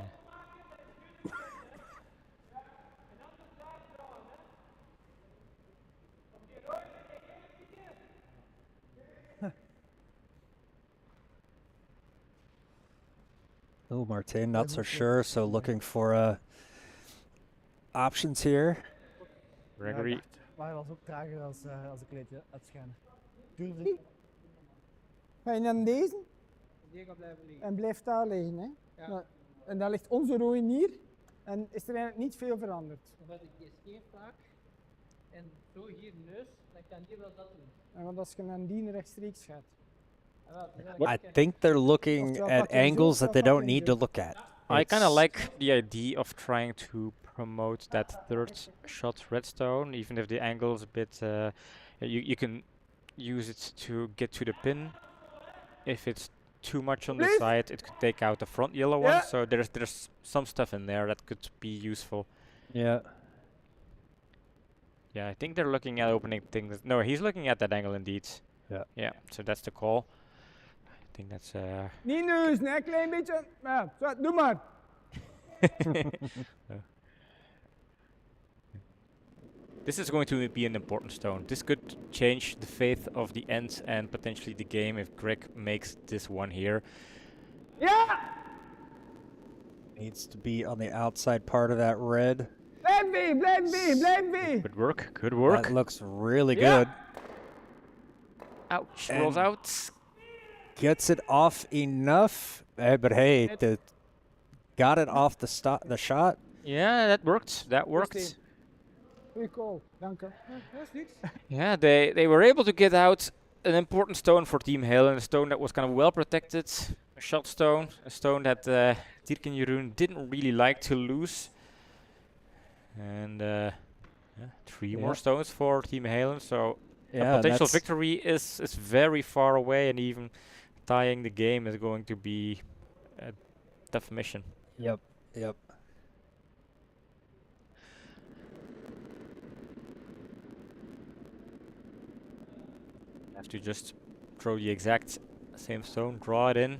Oh, Martin, not so sure. So looking for options here. Gregory. Maar hij was ook trager als ik leed uitschijnen. Durfde niet. Ga je naar deze? En blijft daar liggen. Hè? Nou, en daar ligt onze rode hier. En is er eigenlijk niet veel veranderd. Omdat ik die scheef maak en zo hier neus, dan kan die wel dat doen. En want als je naar die rechtstreeks gaat. En wel, het is eigenlijk I think they're looking Oftewel at pak je hem zo, angles that they oftewel don't pak je need hem to zo. look at. I kind of It's- like the idea of trying to promote that third shot redstone, even if the angle is a bit. You can use it to get to the pin. If it's too much on the Please? side, it could take out the front yellow one. Yeah. So there's some stuff in there that could be useful. Yeah. Yeah, I think they're looking at opening things. No, he's looking at that angle indeed. Yeah. Yeah, so that's the call. I think that's Niet neuzen, hè, klein beetje. Ja, zo, doe maar. This is going to be an important stone. This could change the fate of the end and potentially the game if Greg makes this one here. Ja! Needs to be on the outside part of that red. Blijf B, blijf B, blijf B. Good work, good work. That looks really Yeah. good. Ouch, rolls And- out. Gets it off enough, but hey, got it off the shot. Yeah, that worked. That worked. Rustig. Goeie call, dank u. Dat is niks. Yeah, they were able to get out an important stone for Team Heylen, a stone that was kind of well protected, a shot stone, a stone that Dirk and Jeroen didn't really like to lose. And yeah, 3 more Yeah. stones for Team Heylen, so Yeah, a potential that's- victory is very far away, and even tying the game is going to be a tough mission. Yep. Yep. Have to just throw the exact same stone, draw it in,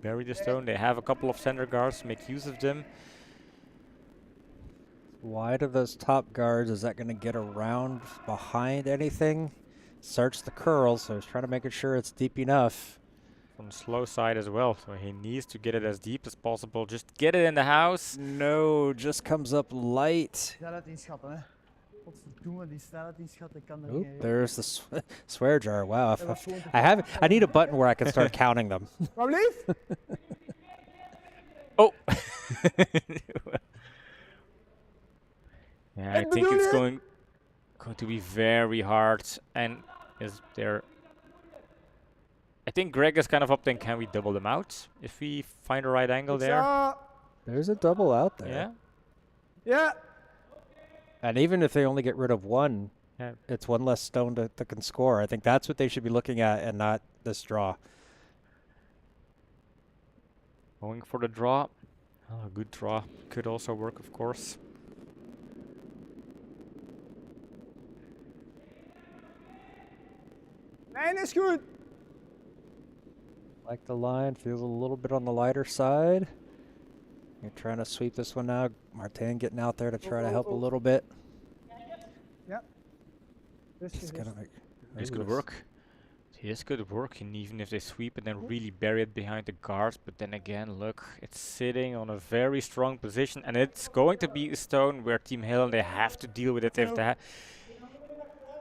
bury the stone. They have a couple of center guards, make use of them. Wide of those top guards, is that going to get around behind anything? Search the curl, so he's trying to make sure it's deep enough. From the slow side as well, so he needs to get it as deep as possible. Just get it in the house. No, just comes up light. Snelheid inschatten, hè. Godverdomme, die snelheid inschatten kan er Oop, geen... there's the swear jar. Wow, Dat was gewoon te I need a button where I can start counting them. Wat blieft? Oh! Yeah, I Ik think bedoel it's het. going to be very hard. And is there... I think Greg is kind of up then, can we double them out? If we find the right angle there. Zo. There's a double out there. Yeah? Ja. And even if they only get rid of one, Yeah. it's one less stone that can score. I think that's what they should be looking at and not this draw. Going for the draw. Oh, a good draw. Could also work, of course. Lijn is goed. Like the line, feels a little bit on the lighter side. You're trying to sweep this one out. Martin getting out there to try to help a little bit. Rustig, It's rustig. gonna make This Ooh, could work. This could work, and even if they sweep it and really bury it behind the guards, but then again, look, it's sitting on a very strong position, and it's going to be a stone where Team Heylen, they have to deal with it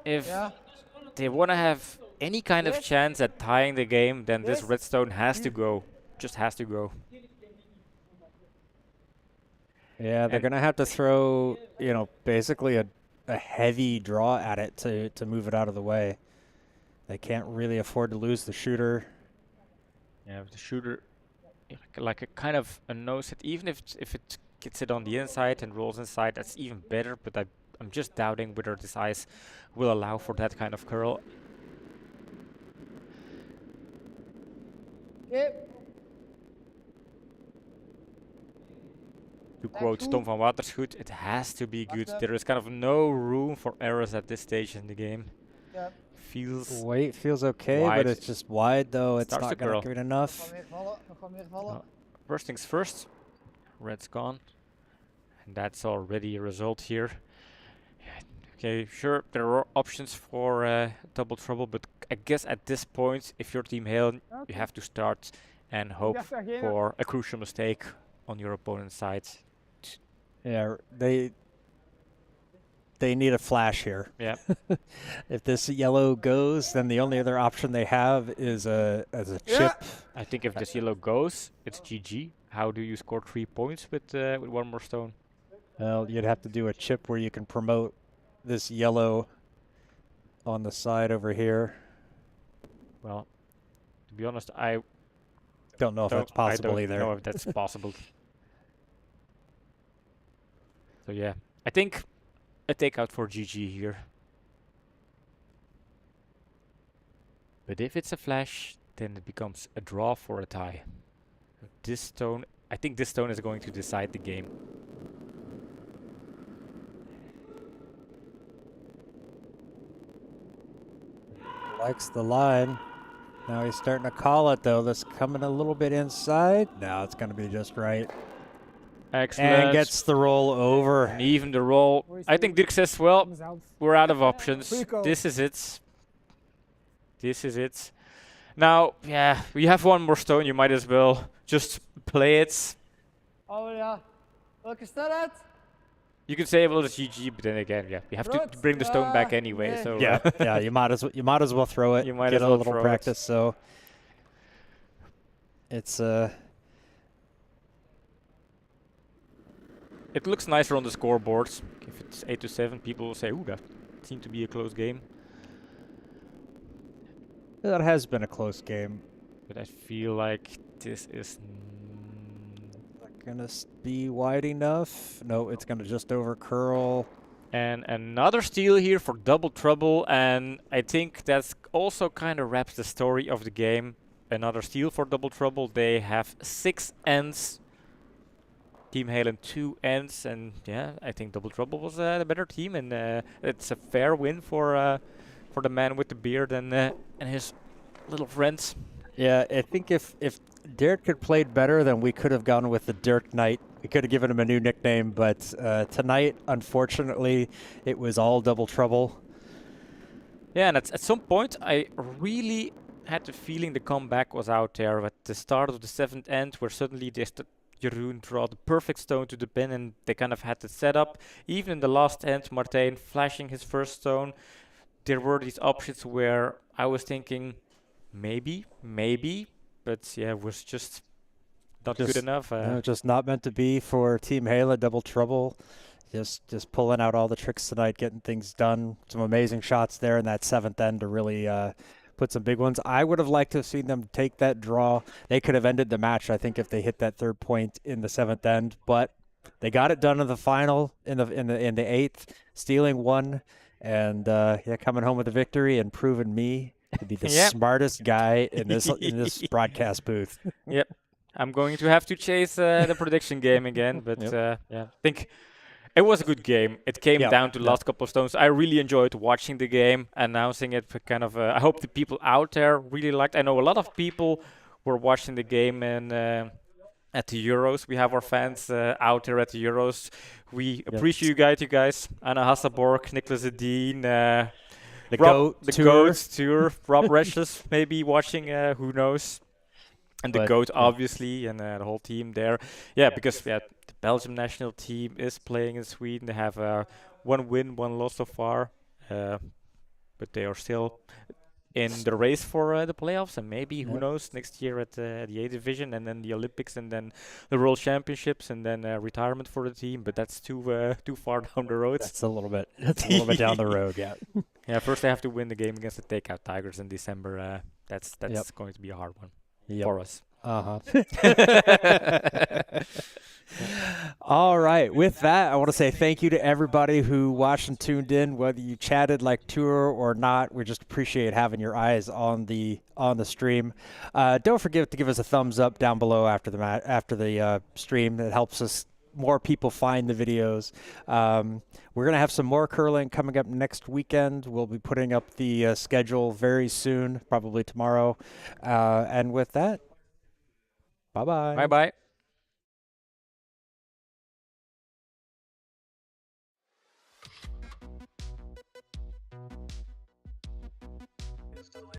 if Ja, they want to have any kind of Yes. chance at tying the game, then this Yes. redstone has to go. Just has to go. Yeah, they're And- gonna have to throw, basically a heavy draw at it to move it out of the way. They can't really afford to lose the shooter. Yeah, with the shooter, like a kind of a nose hit, even if it gets it on the inside and rolls inside, that's even better. But I'm just doubting whether this ice will allow for that kind of curl. Oké. To quote Tom van Watersgoed, it has to be good. Wacht, There is kind of no room for errors at this stage in the game. ja. Feels Weight feels okay, Wide. but it's just wide though. It's Starts not to gonna curl. give it Nog enough. wat meer vallen, nog wat meer vallen. Oh. First things first. Red's gone. And that's already a result here. Yeah, okay, sure, there are options for double trouble, but I guess at this point, if you're Team Heylen, you have to start and hope dacht dat geen- for a crucial mistake on your opponent's side. Yeah, they need a flash here. Yeah. If this yellow goes, then the only other option they have is a Yeah. chip. I think if this yellow goes, it's GG. How do you score 3 points with one more stone? Well, you'd have to do a chip where you can promote this yellow on the side over here. Well, to be honest, I Don't know if that's possible don't either. know if that's possible. So yeah, I think a takeout for GG here. But if it's a flash, then it becomes a draw for a tie. This stone, I think this stone is going to decide the game. Likes the line. Now he's starting to call it, though. This coming a little bit inside. Now it's going to be just right. Excellent. And gets the roll over. And even the roll. I think Dirk says, well, Mezelf. we're out of options. Goeie call. This is it. This is it. Now, yeah, we have one more stone. You might as well just play it. Oh ja. Welke snelheid? You can say, well, it's GG, but then again, yeah, we have to Right. bring the stone back Yeah, anyway. yeah. So Yeah, yeah. You might as well throw it. You might get as a well little throw it. practice. So it's it looks nicer on the scoreboards. If it's 8-7, people will say, "Ooh, that seemed to be a close game." that has been a close game. But I feel like this is Not gonna be wide enough. No, it's gonna just over curl. and another steal here for double trouble, and I think that's also kind of wraps the story of the game. Another steal for double trouble. They have 6 ends. Team Heylen 2 ends, and yeah, I think double trouble was the better team, and it's a fair win for the man with the beard and his little friends. Yeah, I think if Dirk had played better, then we could have gone with the Dirk Knight. We could have given him a new nickname, but tonight, unfortunately, it was all double trouble. Yeah, and at some point, I really had the feeling the comeback was out there at the start of the 7th end, where suddenly Jeroen draw the perfect stone to the pin, and they kind of had the setup. Even in the last end, Martijn flashing his first stone, there were these options where I was thinking, maybe, but yeah, it was just not good enough. Just not meant to be for Team Heylen. Double trouble. Just pulling out all the tricks tonight, getting things done. Some amazing shots there in that 7th end to really put some big ones. I would have liked to have seen them take that draw. They could have ended the match, I think, if they hit that 3rd point in the 7th end. But they got it done in the final in the 8th, stealing one, and coming home with a victory and proving me to be the Yep. smartest guy in this broadcast booth. Yep, I'm going to have to chase the prediction game again, but Yep. yeah, I think it was a good game. It came Yeah, down to the yeah. last couple of stones. I really enjoyed watching the game, announcing it. Kind of, I hope the people out there really liked. I know a lot of people were watching the game and at the Euros. We have our fans out there at the Euros. We appreciate you guys. Anna Hasselborg, Nicholas Edeen, The Rob, GOAT the tour. Goats tour. Rob Resches maybe watching. Who knows? And the But, GOAT yeah. obviously, and the whole team there. Yeah, because the Belgium national team is playing in Sweden. They have 1 win, 1 loss so far, but they are still in the race for the playoffs, and maybe who Yep. knows next year at the A division, and then the Olympics, and then the World Championships, and then retirement for the team. But that's too far down the road. That's a little bit down the road, yeah. Yeah, first they have to win the game against the Takeout Tigers in December. That's Yep. going to be a hard one Yep. for us. Uh-huh. All right. With that, I want to say thank you to everybody who watched and tuned in, whether you chatted like tour or not. We just appreciate having your eyes on the stream. Don't forget to give us a thumbs up down below after the stream. It helps us more people find the videos. We're going to have some more curling coming up next weekend. We'll be putting up the schedule very soon, probably tomorrow. And with that, bye-bye. Bye-bye.